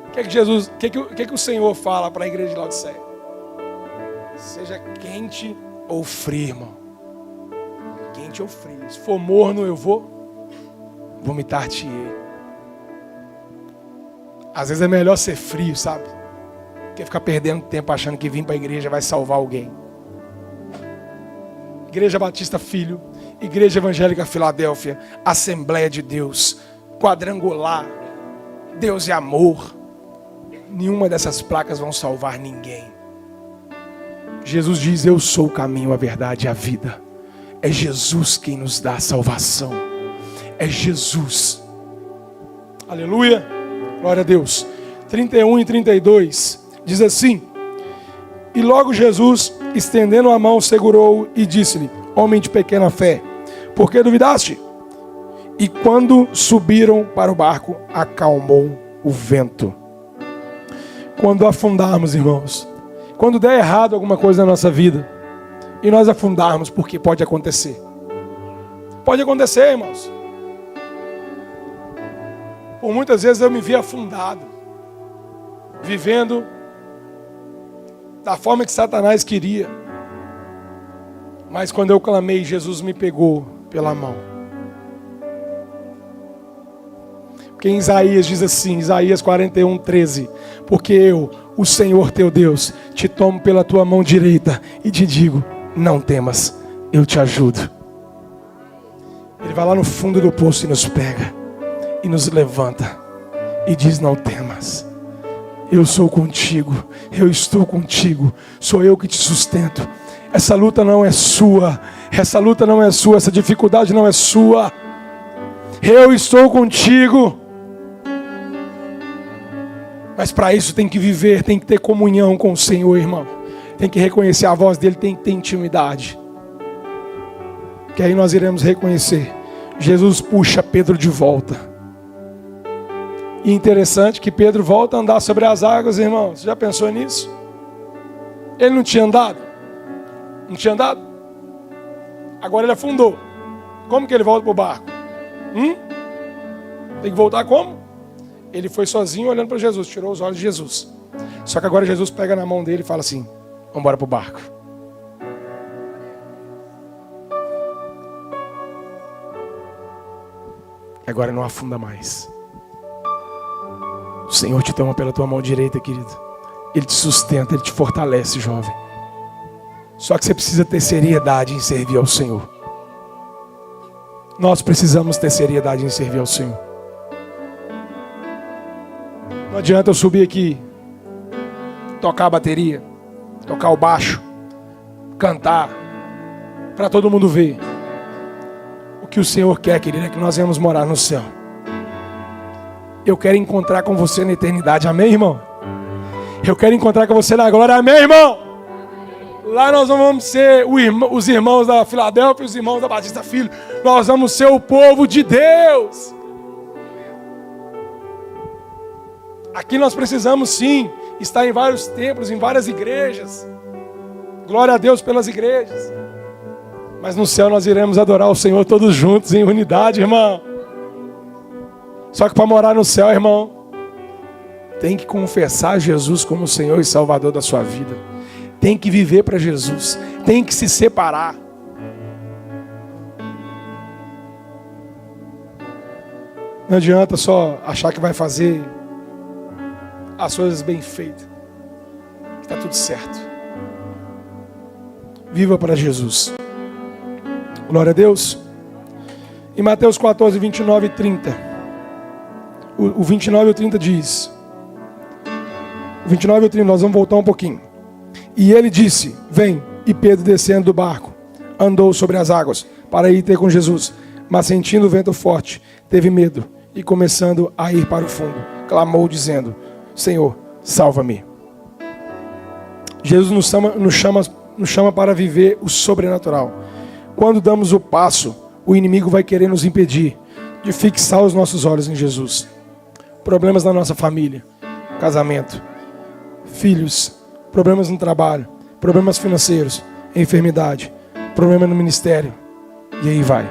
O que é que Jesus, o que é que o Senhor fala para a igreja de Laodiceia? Seja quente ou frio, irmão. Quente ou frio. Se for morno, eu vou vomitar-te-ei. Às vezes é melhor ser frio, sabe? Que ficar perdendo tempo achando que vir para a igreja vai salvar alguém. Igreja Batista Filho, Igreja Evangélica Filadélfia, Assembleia de Deus, Quadrangular, Deus é amor. Nenhuma dessas placas vão salvar ninguém. Jesus diz: eu sou o caminho, a verdade e a vida. É Jesus quem nos dá a salvação. É Jesus. Aleluia. Glória a Deus. 31 e 32 diz assim: e logo Jesus, estendendo a mão, segurou-o e disse-lhe: homem de pequena fé, por que duvidaste? E quando subiram para o barco, acalmou o vento. Quando afundarmos, irmãos, quando der errado alguma coisa na nossa vida e nós afundarmos, porque pode acontecer. Pode acontecer, irmãos. Por muitas vezes eu me vi afundado, vivendo da forma que Satanás queria. Mas quando eu clamei, Jesus me pegou pela mão. Porque em Isaías diz assim, Isaías 41:13, porque eu, o Senhor teu Deus, te tomo pela tua mão direita e te digo: não temas, eu te ajudo. Ele vai lá no fundo do poço e nos pega e nos levanta e diz: não temas, eu sou contigo, eu estou contigo, sou eu que te sustento. Essa luta não é sua, essa dificuldade não é sua. Eu estou contigo. Mas para isso tem que viver, tem que ter comunhão com o Senhor, irmão. Tem que reconhecer a voz dele, tem que ter intimidade. Que aí nós iremos reconhecer. Jesus puxa Pedro de volta. E interessante que Pedro volta a andar sobre as águas, irmão. Você já pensou nisso? Ele não tinha andado? Não tinha andado? Agora ele afundou. Como que ele volta para o barco? Tem que voltar como? Ele foi sozinho olhando para Jesus, tirou os olhos de Jesus. Só que agora Jesus pega na mão dele e fala assim: vamos embora para o barco. Agora não afunda mais. O Senhor te toma pela tua mão direita, querido. Ele te sustenta, Ele te fortalece, jovem. Só que você precisa ter seriedade em servir ao Senhor. Nós precisamos ter seriedade em servir ao Senhor. Não adianta eu subir aqui, tocar a bateria, tocar o baixo, cantar, para todo mundo ver. O que o Senhor quer, querido, é que nós venhamos morar no céu. Eu quero encontrar com você na eternidade, amém, irmão? Eu quero encontrar com você na glória, amém, irmão? Lá nós vamos ser os irmãos da Filadélfia e os irmãos da Batista Filho. Nós vamos ser o povo de Deus. Aqui nós precisamos sim estar em vários templos, em várias igrejas. Glória a Deus pelas igrejas. Mas no céu nós iremos adorar o Senhor todos juntos, em unidade, irmão. Só que para morar no céu, irmão, tem que confessar Jesus como o Senhor e Salvador da sua vida. Tem que viver para Jesus. Tem que se separar. Não adianta só achar que vai fazer as coisas bem feitas. Está tudo certo. Viva para Jesus. Glória a Deus. Em Mateus 14, 29 e 30. O 29 e o 30 diz. O 29 e o 30, nós vamos voltar um pouquinho. E ele disse, vem. E Pedro, descendo do barco, andou sobre as águas para ir ter com Jesus. Mas sentindo o vento forte, teve medo. E começando a ir para o fundo, clamou dizendo, Senhor, salva-me. Jesus nos chama para viver o sobrenatural. Quando damos o passo, o inimigo vai querer nos impedir de fixar os nossos olhos em Jesus. Problemas na nossa família, casamento, filhos, problemas no trabalho, problemas financeiros, enfermidade, problema no ministério. E aí vai.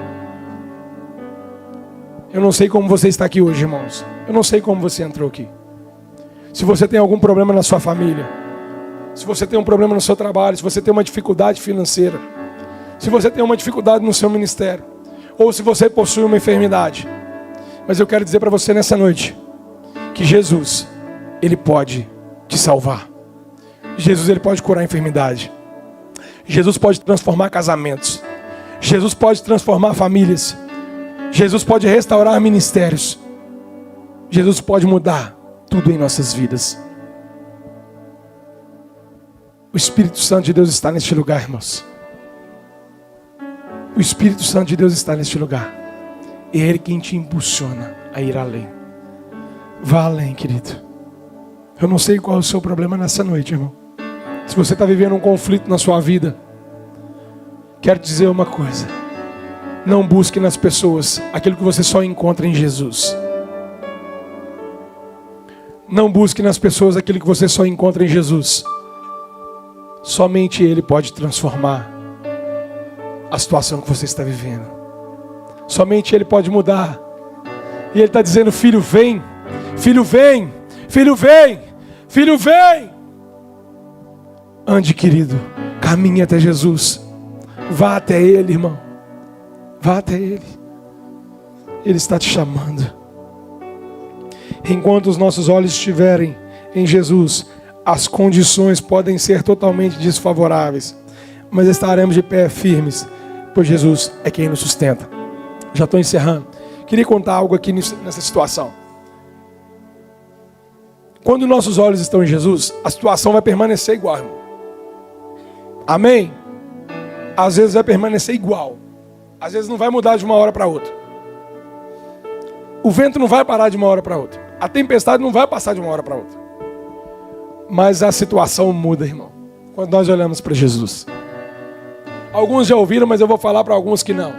Eu não sei como você está aqui hoje, irmãos. Eu não sei como você entrou aqui. Se você tem algum problema na sua família, se você tem um problema no seu trabalho, se você tem uma dificuldade financeira, se você tem uma dificuldade no seu ministério, ou se você possui uma enfermidade, mas eu quero dizer para você nessa noite, que Jesus, Ele pode te salvar. Jesus, Ele pode curar a enfermidade. Jesus pode transformar casamentos. Jesus pode transformar famílias. Jesus pode restaurar ministérios. Jesus pode mudar tudo em nossas vidas. O Espírito Santo de Deus está neste lugar, irmãos. O Espírito Santo de Deus está neste lugar. É Ele quem te impulsiona a ir além. Vá além, querido. Eu não sei qual é o seu problema nessa noite, irmão. Se você está vivendo um conflito na sua vida, quero te dizer uma coisa. Não busque nas pessoas aquilo que você só encontra em Jesus. Não busque nas pessoas aquilo que você só encontra em Jesus. Somente Ele pode transformar a situação que você está vivendo. Somente Ele pode mudar. E Ele está dizendo, filho, vem. Filho, vem. Filho, vem. Filho, vem. Ande, querido. Caminhe até Jesus. Vá até Ele, irmão. Vá até Ele. Ele está te chamando. Enquanto os nossos olhos estiverem em Jesus, as condições podem ser totalmente desfavoráveis, mas estaremos de pé firmes, pois Jesus é quem nos sustenta. Já estou encerrando. Queria contar algo aqui nessa situação. Quando nossos olhos estão em Jesus, a situação vai permanecer igual, irmão. Amém? Às vezes vai permanecer igual. Às vezes não vai mudar de uma hora para outra. O vento não vai parar de uma hora para outra. A tempestade não vai passar de uma hora para outra. Mas a situação muda, irmão, quando nós olhamos para Jesus. Alguns já ouviram, mas eu vou falar para alguns que não.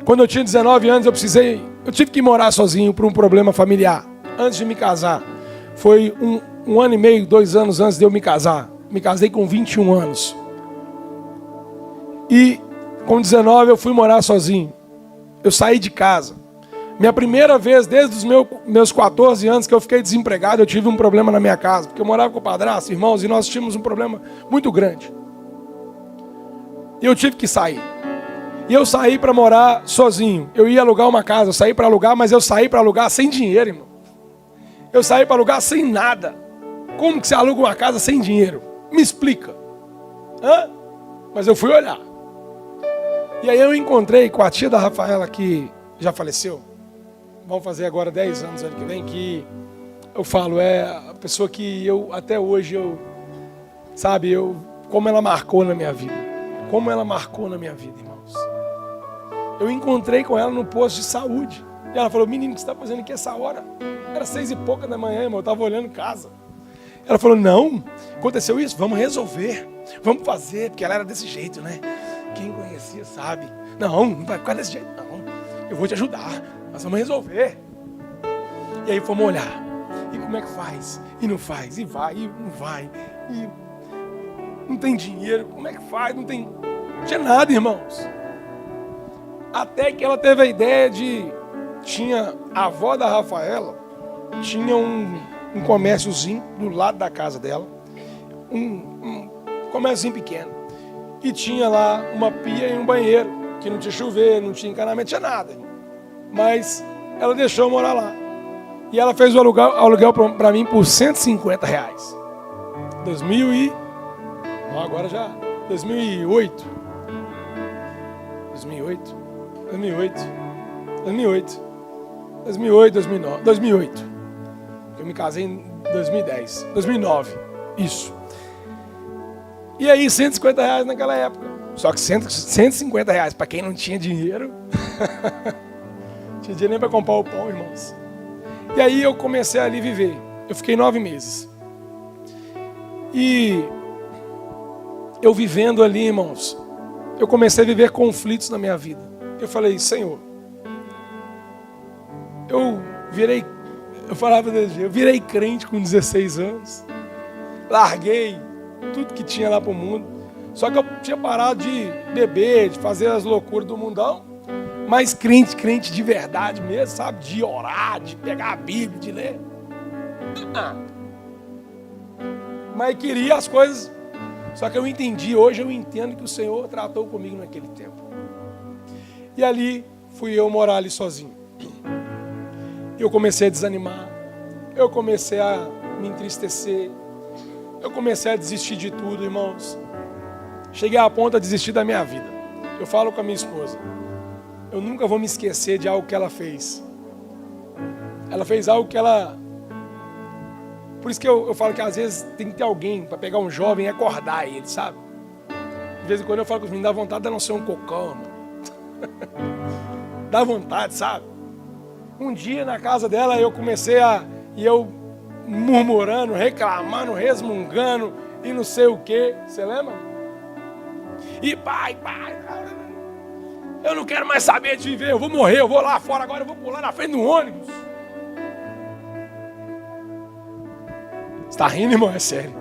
Quando eu tinha 19 anos, eu tive que morar sozinho por um problema familiar. Antes de me casar. Foi um ano e meio, 2 anos antes de eu me casar. Me casei com 21 anos. E com 19 eu fui morar sozinho. Eu saí de casa. Minha primeira vez, desde os meus 14 anos que eu fiquei desempregado, eu tive um problema na minha casa. Porque eu morava com o padrasto, irmãos, e nós tínhamos um problema muito grande. E eu tive que sair. E eu saí para morar sozinho. Eu ia alugar uma casa, eu saí para alugar, mas eu saí para alugar sem dinheiro, irmão. Eu saí para alugar sem nada. Como que você aluga uma casa sem dinheiro? Me explica. Mas eu fui olhar. E aí eu encontrei com a tia da Rafaela, que já faleceu. Vamos fazer agora 10 anos ano que vem, que eu falo, é a pessoa que eu, até hoje, como ela marcou na minha vida. Como ela marcou na minha vida, irmãos. Eu encontrei com ela no posto de saúde. E ela falou, menino, o que você está fazendo aqui essa hora? Era 6 e pouca da manhã, irmão, eu estava olhando casa. Ela falou, não, aconteceu isso, vamos resolver. Vamos fazer, porque ela era desse jeito, né? Quem conhecia sabe. Não vai ficar desse jeito, não. Eu vou te ajudar, nós vamos resolver. E aí fomos olhar. E como é que faz? E não faz, e vai, e não vai. E não tem dinheiro, como é que faz? Não tinha nada, irmãos. Até que ela teve a ideia tinha a avó da Rafaela, tinha um comérciozinho do lado da casa dela, um comérciozinho pequeno. E tinha lá uma pia e um banheiro, que não tinha chuveiro, não tinha encanamento, não tinha nada. Mas ela deixou eu morar lá. E ela fez o aluguel para mim por R$150. 2008. 2008, 2009. 2008. Eu me casei em 2010. 2009. Isso. E aí, R$150 naquela época. Só que R$150 para quem não tinha dinheiro. Não tinha dinheiro nem para comprar o pão, irmãos. E aí eu comecei ali a viver. Eu fiquei 9 meses. E eu vivendo ali, irmãos, eu comecei a viver conflitos na minha vida. Eu falei, Senhor, eu virei crente com 16 anos. Larguei tudo que tinha lá pro mundo. Só que eu tinha parado de beber, de fazer as loucuras do mundão. Mas crente de verdade mesmo, sabe? De orar, de pegar a Bíblia, de ler. Mas queria as coisas. Só que hoje eu entendo que o Senhor tratou comigo naquele tempo. E ali fui eu morar ali sozinho. Eu comecei a desanimar. Eu comecei a me entristecer. Eu comecei a desistir de tudo, irmãos. Cheguei a ponto de desistir da minha vida. Eu falo com a minha esposa. Eu nunca vou me esquecer de algo que ela fez. Ela fez algo que ela... Por isso que eu falo que às vezes tem que ter alguém para pegar um jovem e acordar ele, sabe? De vez em quando eu falo com os meninos, dá vontade de não ser um cocão, mano. Dá vontade, sabe? Um dia na casa dela eu comecei e eu murmurando, reclamando, resmungando e não sei o que. Você lembra? E pai, eu não quero mais saber de viver, eu vou morrer, eu vou lá fora agora, eu vou pular na frente do ônibus. Você tá rindo, irmão? É sério.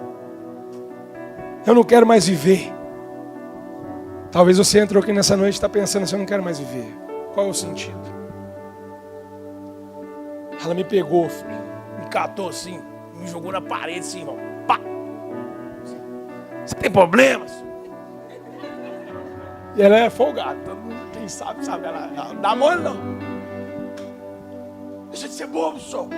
Eu não quero mais viver. Talvez você entrou aqui nessa noite e está pensando assim, eu não quero mais viver. Qual é o sentido? Ela me pegou, filho, me catou assim, me jogou na parede assim, irmão. Pá! Você tem problemas? E ela é folgada, todo mundo, quem sabe, ela não dá mole não. Deixa de ser bobo, só.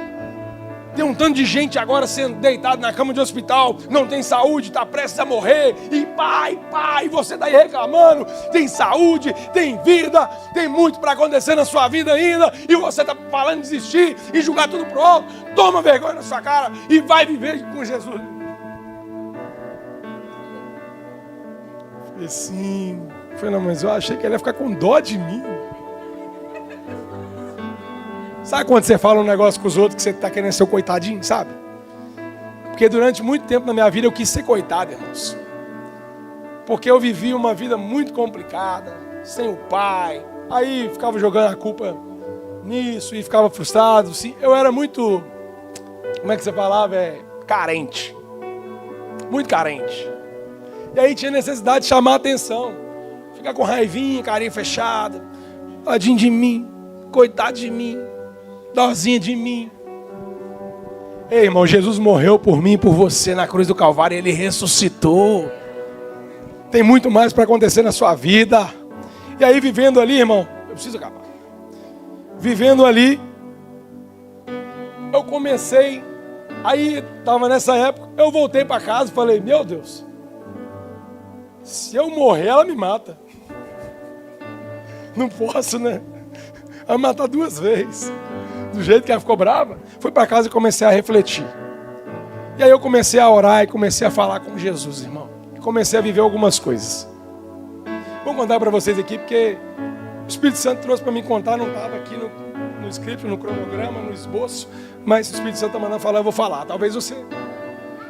Tem um tanto de gente agora sendo deitado na cama de hospital, não tem saúde, está prestes a morrer, e pai, você está aí reclamando, tem saúde, tem vida, tem muito para acontecer na sua vida ainda, e você está falando de desistir e jogar tudo pro alto. Toma vergonha na sua cara e vai viver com Jesus. Falei assim, não, mas eu achei que ele ia ficar com dó de mim. Sabe quando você fala um negócio com os outros que você está querendo ser o coitadinho, sabe? Porque durante muito tempo na minha vida eu quis ser coitado, irmãos. Porque eu vivi uma vida muito complicada, sem o pai. Aí ficava jogando a culpa nisso e ficava frustrado. Assim. Eu era muito, como é que você falava? Carente. Muito carente. E aí tinha necessidade de chamar a atenção. Ficar com raivinha, carinha fechada. Tadinho de mim, coitado de mim. Dozinha de mim. Ei, irmão, Jesus morreu por mim e por você na cruz do Calvário. Ele ressuscitou. Tem muito mais para acontecer na sua vida. E aí, vivendo ali, irmão, eu preciso acabar. Vivendo ali, eu comecei. Aí, estava nessa época, eu voltei para casa e falei, meu Deus, Se eu morrer, ela me mata. Não posso, né? Ela me matar 2 vezes. Do jeito que ela ficou brava. Fui para casa e comecei a refletir. E aí eu comecei a orar e comecei a falar com Jesus, irmão. E comecei a viver algumas coisas. Vou contar para vocês aqui, porque o Espírito Santo trouxe para mim contar. Não estava aqui no script, no cronograma, no esboço. Mas o Espírito Santo está mandando falar, eu vou falar. Talvez você,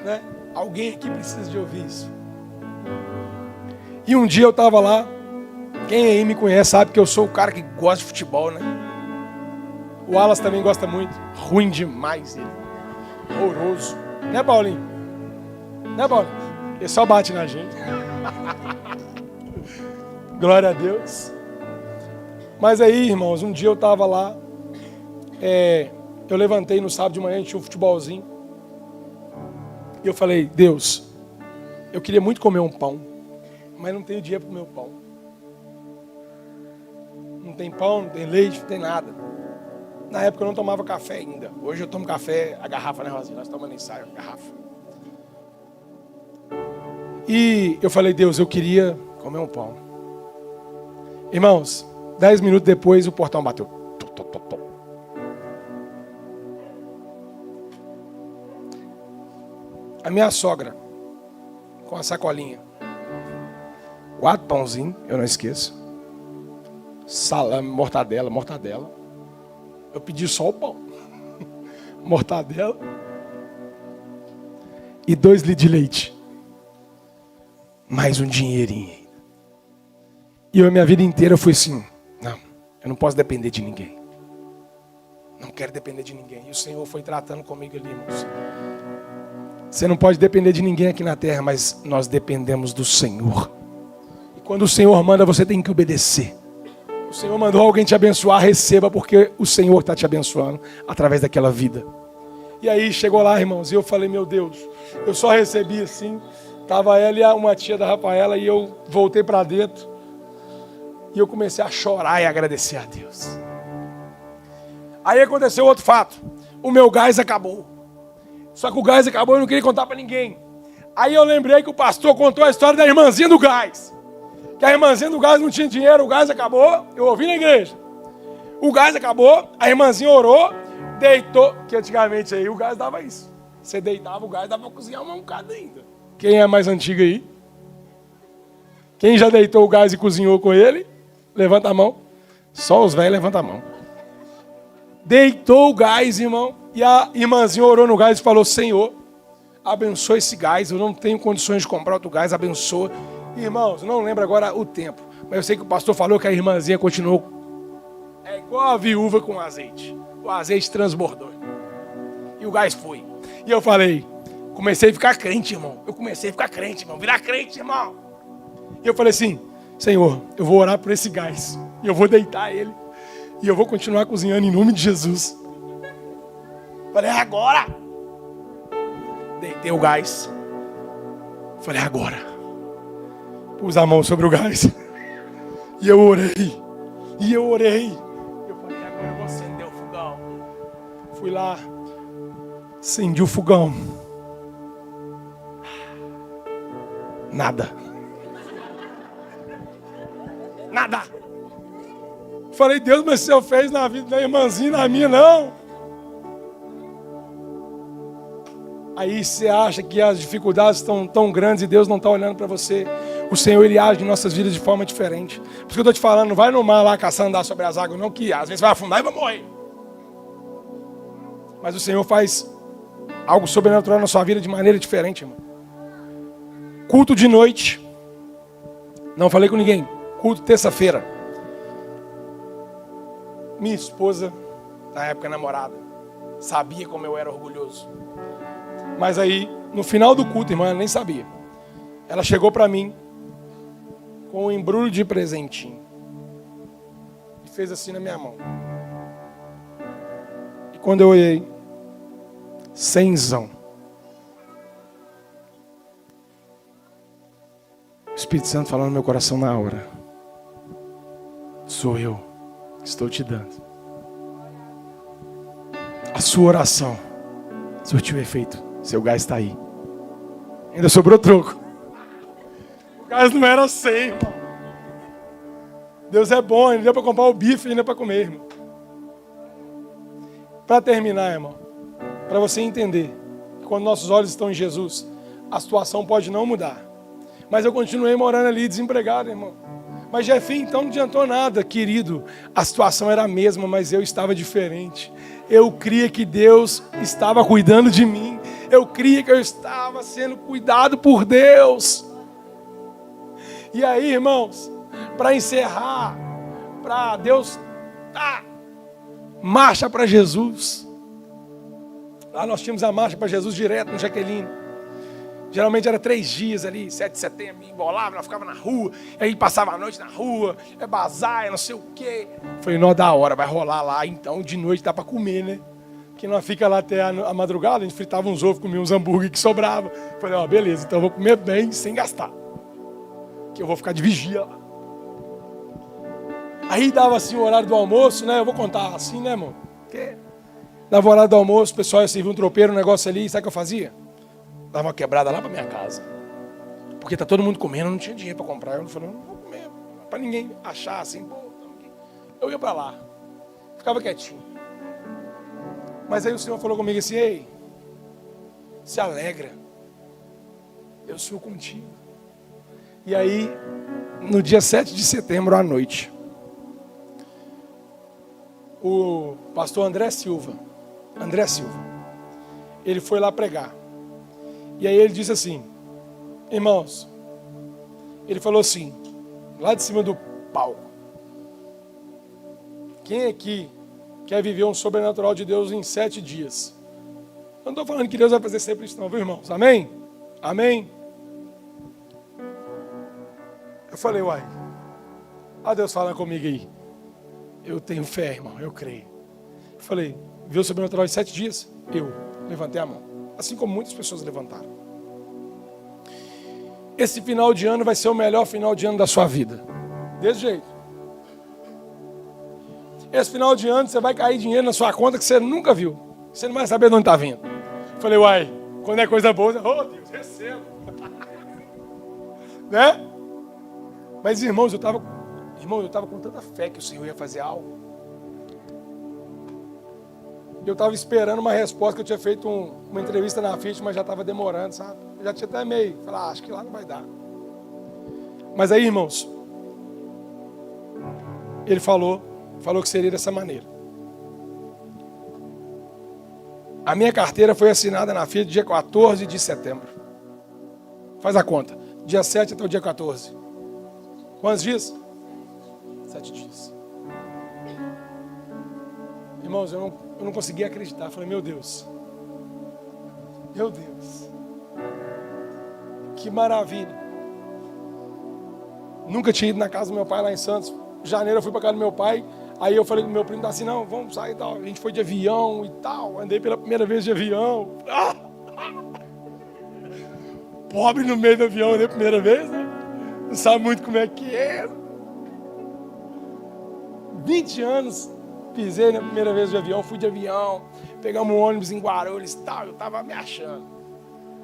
né? Alguém aqui precisa de ouvir isso. E um dia eu estava lá. Quem aí me conhece sabe que eu sou o cara que gosta de futebol, né? O Wallace também gosta muito. Ruim demais ele. Horroroso. Né, Paulinho? Né, Paulinho? Ele só bate na gente. Glória a Deus. Mas aí, irmãos, um dia eu estava lá. Eu levantei no sábado de manhã, a gente tinha um futebolzinho. E eu falei, Deus, eu queria muito comer um pão, mas não tenho dinheiro para comer o pão. Não tem pão, não tem leite, não tem nada. Na época eu não tomava café ainda. Hoje eu tomo café, a garrafa, né, Rosinha? Nós tomamos ensaio, a garrafa. E eu falei, Deus, eu queria comer um pão. Irmãos, 10 minutos depois o portão bateu. A minha sogra, com a sacolinha. 4 pãozinhos, eu não esqueço. Salame, mortadela. Eu pedi só o pão. Mortadela. E 2 litros de leite. Mais um dinheirinho ainda. E eu, minha vida inteira, eu fui assim, não, eu não posso depender de ninguém. Não quero depender de ninguém. E o Senhor foi tratando comigo ali, irmãos. Você não pode depender de ninguém aqui na terra, mas nós dependemos do Senhor. E quando o Senhor manda, você tem que obedecer. O Senhor mandou alguém te abençoar, receba, porque o Senhor está te abençoando através daquela vida. E aí chegou lá, irmãos, e eu falei, meu Deus, eu só recebi assim. Estava ela e uma tia da Rafaela, e eu voltei para dentro. E eu comecei a chorar e agradecer a Deus. Aí aconteceu outro fato. O meu gás acabou. Só que o gás acabou e eu não queria contar para ninguém. Aí eu lembrei que o pastor contou a história da irmãzinha do gás. Que a irmãzinha do gás não tinha dinheiro, o gás acabou. Eu ouvi na igreja. O gás acabou, a irmãzinha orou, deitou. Que antigamente aí o gás dava isso. Você deitava, o gás dava para cozinhar uma bocada ainda. Quem é mais antigo aí? Quem já deitou o gás e cozinhou com ele? Levanta a mão. Só os velhos levantam a mão. Deitou o gás, irmão. E a irmãzinha orou no gás e falou, Senhor, abençoa esse gás. Eu não tenho condições de comprar outro gás, abençoa. Irmãos, não lembro agora o tempo. Mas eu sei que o pastor falou que a irmãzinha continuou. É igual a viúva com azeite. O azeite transbordou. E o gás foi. E eu falei, comecei a ficar crente, irmão. Virar crente, irmão. E eu falei assim, Senhor, eu vou orar por esse gás. E eu vou deitar ele. E eu vou continuar cozinhando em nome de Jesus. Falei, agora. Deitei o gás. Falei, agora. Pus a mão sobre o gás. E eu orei. Eu falei, agora eu vou acender o fogão. Fui lá. Acendi o fogão. Nada. Falei, Deus, mas o Senhor fez na vida da irmãzinha, na minha não. Aí você acha que as dificuldades estão tão grandes e Deus não está olhando para você. O Senhor, Ele age em nossas vidas de forma diferente. Por isso que eu estou te falando, não vai no mar lá caçando, andar sobre as águas, não, que às vezes vai afundar e vai morrer. Mas o Senhor faz algo sobrenatural na sua vida de maneira diferente, irmão. Culto de noite. Não falei com ninguém. Culto terça-feira. Minha esposa, na época namorada, sabia como eu era orgulhoso. Mas aí, no final do culto, irmã, ela nem sabia. Ela chegou para mim com um embrulho de presentinho. E fez assim na minha mão. E quando eu olhei, 100zão. O Espírito Santo falando no meu coração na hora. Sou eu que estou te dando. A sua oração surtiu efeito. Seu gás está aí. Ainda sobrou troco. O gás não era 100, irmão. Deus é bom, Ele deu para comprar o bife ainda para comer, irmão. Para terminar, irmão, para você entender que quando nossos olhos estão em Jesus, a situação pode não mudar. Mas eu continuei morando ali desempregado, irmão. Mas Jefinho, então não adiantou nada, querido. A situação era a mesma, mas eu estava diferente. Eu cria que Deus estava cuidando de mim. Eu cria que eu estava sendo cuidado por Deus. E aí, irmãos, para encerrar, para Deus marcha para Jesus. Lá nós tínhamos a marcha para Jesus direto no Jaqueline. Geralmente era 3 dias ali, 7 de setembro, me embolava, nós ficava na rua, aí passava a noite na rua, é bazar, não sei o quê. Falei, não, da hora, vai rolar lá, então de noite dá para comer, né? Que nós fica lá até a madrugada, a gente fritava uns ovos, comia uns hambúrguer que sobrava. Falei, ó, beleza, então eu vou comer bem, sem gastar. Que eu vou ficar de vigia lá. Aí dava assim o horário do almoço, né? Eu vou contar assim, né, irmão? Porque dava o horário do almoço, o pessoal ia servir um tropeiro, um negócio ali, sabe o que eu fazia? Dava uma quebrada lá pra minha casa. Porque tá todo mundo comendo, eu não tinha dinheiro pra comprar. Eu falei, não vou comer, pra ninguém achar assim, pô, eu ia pra lá. Ficava quietinho. Mas aí o Senhor falou comigo assim, ei, se alegra. Eu sou contigo. E aí, no dia 7 de setembro à noite, o pastor André Silva, ele foi lá pregar. E aí ele disse assim, irmãos, ele falou assim, lá de cima do palco, quem aqui quer viver um sobrenatural de Deus em 7 dias? Eu não estou falando que Deus vai fazer sempre isso não, viu, irmãos? Amém? Amém? Eu falei, uai, olha Deus falando comigo aí. Eu tenho fé, irmão, eu creio. Eu falei, viu o sobrenatural em 7 dias? Eu levantei a mão. Assim como muitas pessoas levantaram. Esse final de ano vai ser o melhor final de ano da sua vida. Desse jeito. Esse final de ano você vai cair dinheiro na sua conta que você nunca viu. Você não vai saber de onde está vindo. Eu falei, uai, quando é coisa boa, oh Deus, recebo. Né? Mas irmãos, eu estava com tanta fé que o Senhor ia fazer algo. Eu estava esperando uma resposta, que eu tinha feito uma entrevista na FIT, mas já estava demorando, sabe? Eu já tinha até meio, falei, acho que lá não vai dar. Mas aí, irmãos, ele falou que seria dessa maneira. A minha carteira foi assinada na FIT dia 14 de setembro. Faz a conta. Dia 7 até o dia 14. Quantos dias? 7 dias. Irmãos, eu não conseguia acreditar. Falei, meu Deus. Meu Deus. Que maravilha. Nunca tinha ido na casa do meu pai lá em Santos. Em janeiro eu fui para casa do meu pai. Aí eu falei com meu primo, tá assim, não, vamos sair e tal. A gente foi de avião e tal. Andei pela primeira vez de avião. Pobre no meio do avião, andei a primeira vez, né? Não sabe muito como é que é. 20 anos pisei na primeira vez de avião, fui de avião, pegamos um ônibus em Guarulhos e tal, eu tava me achando.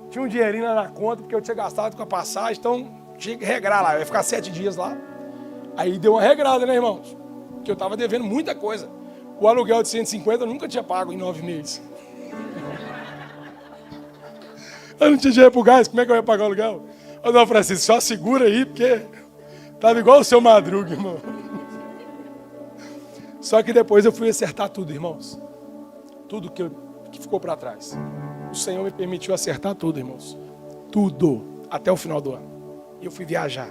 Tinha um dinheirinho lá na conta, porque eu tinha gastado com a passagem, então tinha que regrar lá, eu ia ficar 7 dias lá. Aí deu uma regrada, né, irmãos? Porque eu tava devendo muita coisa. O aluguel de 150 eu nunca tinha pago em 9 meses. Eu não tinha dinheiro pro gás, como é que eu ia pagar o aluguel? Eu não, Francisco, só segura aí, porque tava igual o seu Madruga, irmão. Só que depois eu fui acertar tudo, irmãos. Tudo que ficou para trás. O Senhor me permitiu acertar tudo, irmãos. Tudo. Até o final do ano. E eu fui viajar.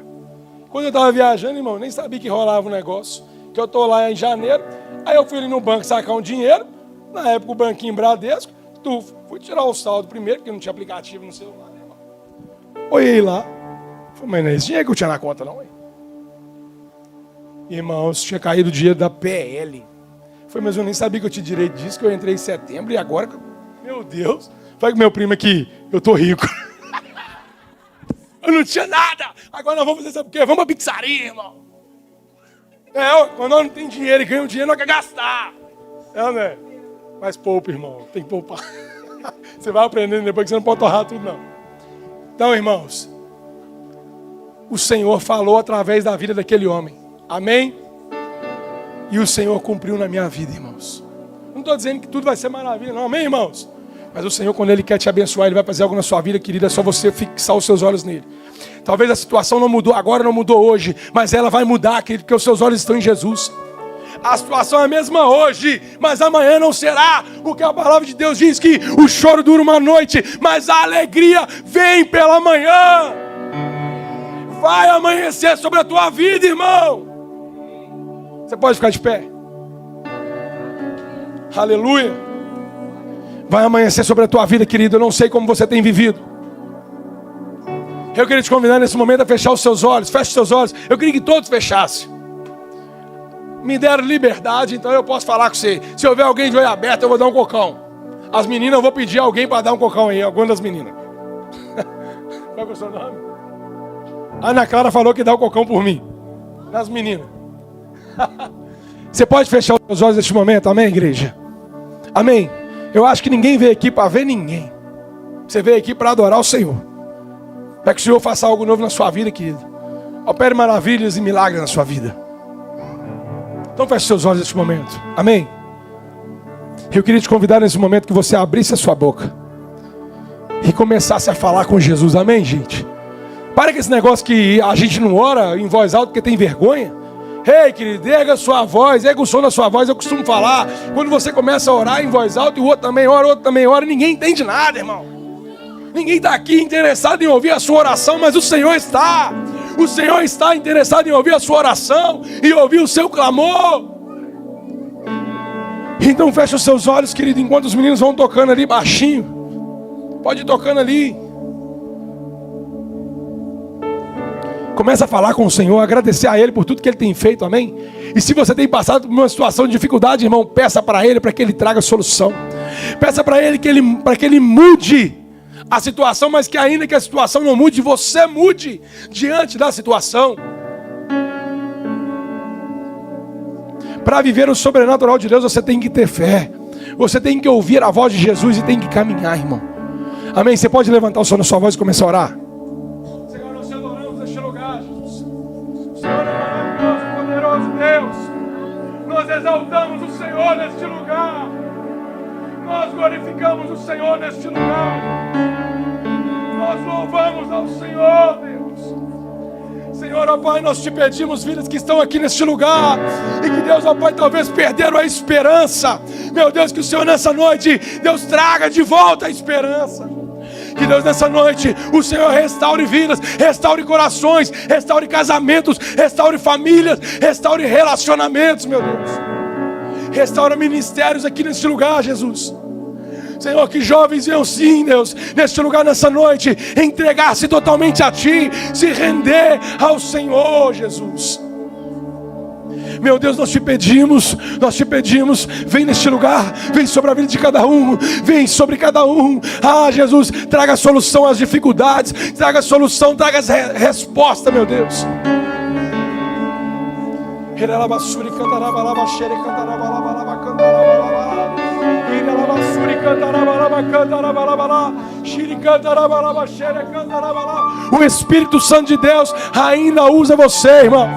Quando eu estava viajando, irmão, nem sabia que rolava um negócio. Que eu estou lá em janeiro. Aí eu fui ali no banco sacar um dinheiro. Na época o banquinho Bradesco. Fui tirar o saldo primeiro, porque não tinha aplicativo no celular, né, irmão? Olhei lá. Falei, mas não é esse dinheiro que eu tinha na conta, não, hein? Irmãos, tinha caído o dinheiro da PL. Falei, mas eu nem sabia que eu tinha direito disso, que eu entrei em setembro e agora, meu Deus. Falei com meu primo aqui, eu tô rico. Eu não tinha nada. Agora nós vamos fazer, sabe o quê? Vamos pra pizzaria, irmão. Quando nós não tem dinheiro e ganha um dinheiro, nós quer gastar. Né? Mas poupa, irmão, tem que poupar. Você vai aprendendo depois que você não pode torrar tudo, não. Então, irmãos, o Senhor falou através da vida daquele homem. Amém? E o Senhor cumpriu na minha vida, irmãos. Não estou dizendo que tudo vai ser maravilha, não. Amém, irmãos? Mas o Senhor, quando Ele quer te abençoar, Ele vai fazer algo na sua vida, querida. É só você fixar os seus olhos nele. Talvez a situação não mudou agora, não mudou hoje, mas ela vai mudar, querido, porque os seus olhos estão em Jesus. A situação é a mesma hoje, mas amanhã não será. Porque a palavra de Deus diz que o choro dura uma noite, mas a alegria vem pela manhã. Vai amanhecer sobre a tua vida, irmão. Você pode ficar de pé. Aleluia. Vai amanhecer sobre a tua vida, querido. Eu não sei como você tem vivido. Eu queria te convidar nesse momento a fechar os seus olhos. Feche os seus olhos. Eu queria que todos fechassem. Me deram liberdade, então eu posso falar com você. Se houver alguém de olho aberto, eu vou dar um cocão. As meninas, eu vou pedir alguém para dar um cocão aí. Alguma das meninas. Qual é o seu nome? A Ana Clara falou que dá um cocão por mim. Nas meninas. Você pode fechar os seus olhos neste momento, amém, igreja? Amém. Eu acho que ninguém veio aqui para ver ninguém. Você veio aqui para adorar o Senhor. Para que o Senhor faça algo novo na sua vida, querido. Opere maravilhas e milagres na sua vida. Então feche seus olhos neste momento. Amém? Eu queria te convidar nesse momento que você abrisse a sua boca e começasse a falar com Jesus. Amém, gente? Para com esse negócio que a gente não ora em voz alta porque tem vergonha. Ei, querido, erga a sua voz, erga o som da sua voz. Eu costumo falar, quando você começa a orar em voz alta e o outro também ora, ninguém entende nada, irmão. Ninguém está aqui interessado em ouvir a sua oração, mas o Senhor está. O Senhor está interessado em ouvir a sua oração e ouvir o seu clamor. Então fecha os seus olhos, querido, enquanto os meninos vão tocando ali baixinho. Pode ir tocando ali. Começa a falar com o Senhor, agradecer a Ele por tudo que Ele tem feito, amém? E se você tem passado por uma situação de dificuldade, irmão, peça para Ele para que Ele traga solução. Peça para Ele para que Ele mude a situação, mas que ainda que a situação não mude, você mude diante da situação. Para viver o sobrenatural de Deus, você tem que ter fé. Você tem que ouvir a voz de Jesus e tem que caminhar, irmão. Amém? Você pode levantar o som da sua voz e começar a orar? Senhor, nós te adoramos neste lugar, Jesus. O Senhor é maravilhoso, poderoso Deus. Nós exaltamos o Senhor neste lugar. Nós glorificamos o Senhor neste lugar. Nós louvamos ao Senhor, Deus. Senhor, ó Pai, nós te pedimos, vidas que estão aqui neste lugar e que, Deus, ó Pai, talvez perderam a esperança. Meu Deus, que o Senhor nessa noite, Deus, traga de volta a esperança. Que Deus, nessa noite, o Senhor restaure vidas, restaure corações, restaure casamentos, restaure famílias, restaure relacionamentos, meu Deus. Restaura ministérios aqui neste lugar, Jesus. Senhor, que jovens venham sim, Deus, neste lugar, nessa noite, entregar-se totalmente a Ti, se render ao Senhor, Jesus. Meu Deus, nós te pedimos, vem neste lugar, vem sobre a vida de cada um, vem sobre cada um. Ah, Jesus, traga solução às dificuldades, traga solução, traga resposta, meu Deus. O Espírito Santo de Deus ainda usa você, irmão.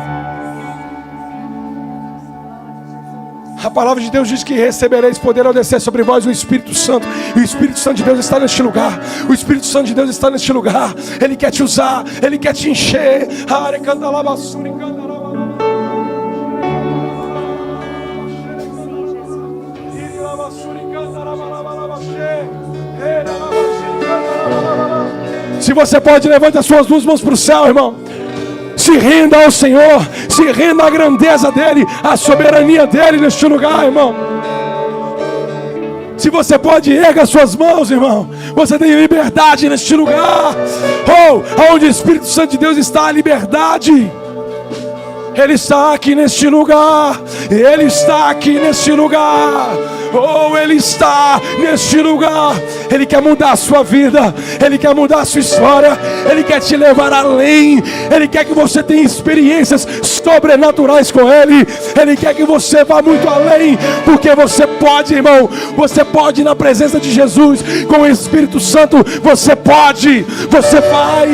A palavra de Deus diz que recebereis poder ao descer sobre vós o Espírito Santo. E o Espírito Santo de Deus está neste lugar. O Espírito Santo de Deus está neste lugar. Ele quer te usar, Ele quer te encher. Se você pode, levante as suas duas mãos para o céu, irmão. Se renda ao Senhor, se renda à grandeza dEle, à soberania dEle neste lugar, irmão. Se você pode, erga as suas mãos, irmão. Você tem liberdade neste lugar. Oh, onde o Espírito Santo de Deus está, a liberdade. Ele está aqui neste lugar. Ele está aqui neste lugar. Oh, Ele está neste lugar. Ele quer mudar a sua vida. Ele quer mudar a sua história. Ele quer te levar além. Ele quer que você tenha experiências sobrenaturais com Ele. Ele quer que você vá muito além. Porque você pode, irmão. Você pode, na presença de Jesus, com o Espírito Santo. Você pode. Você vai.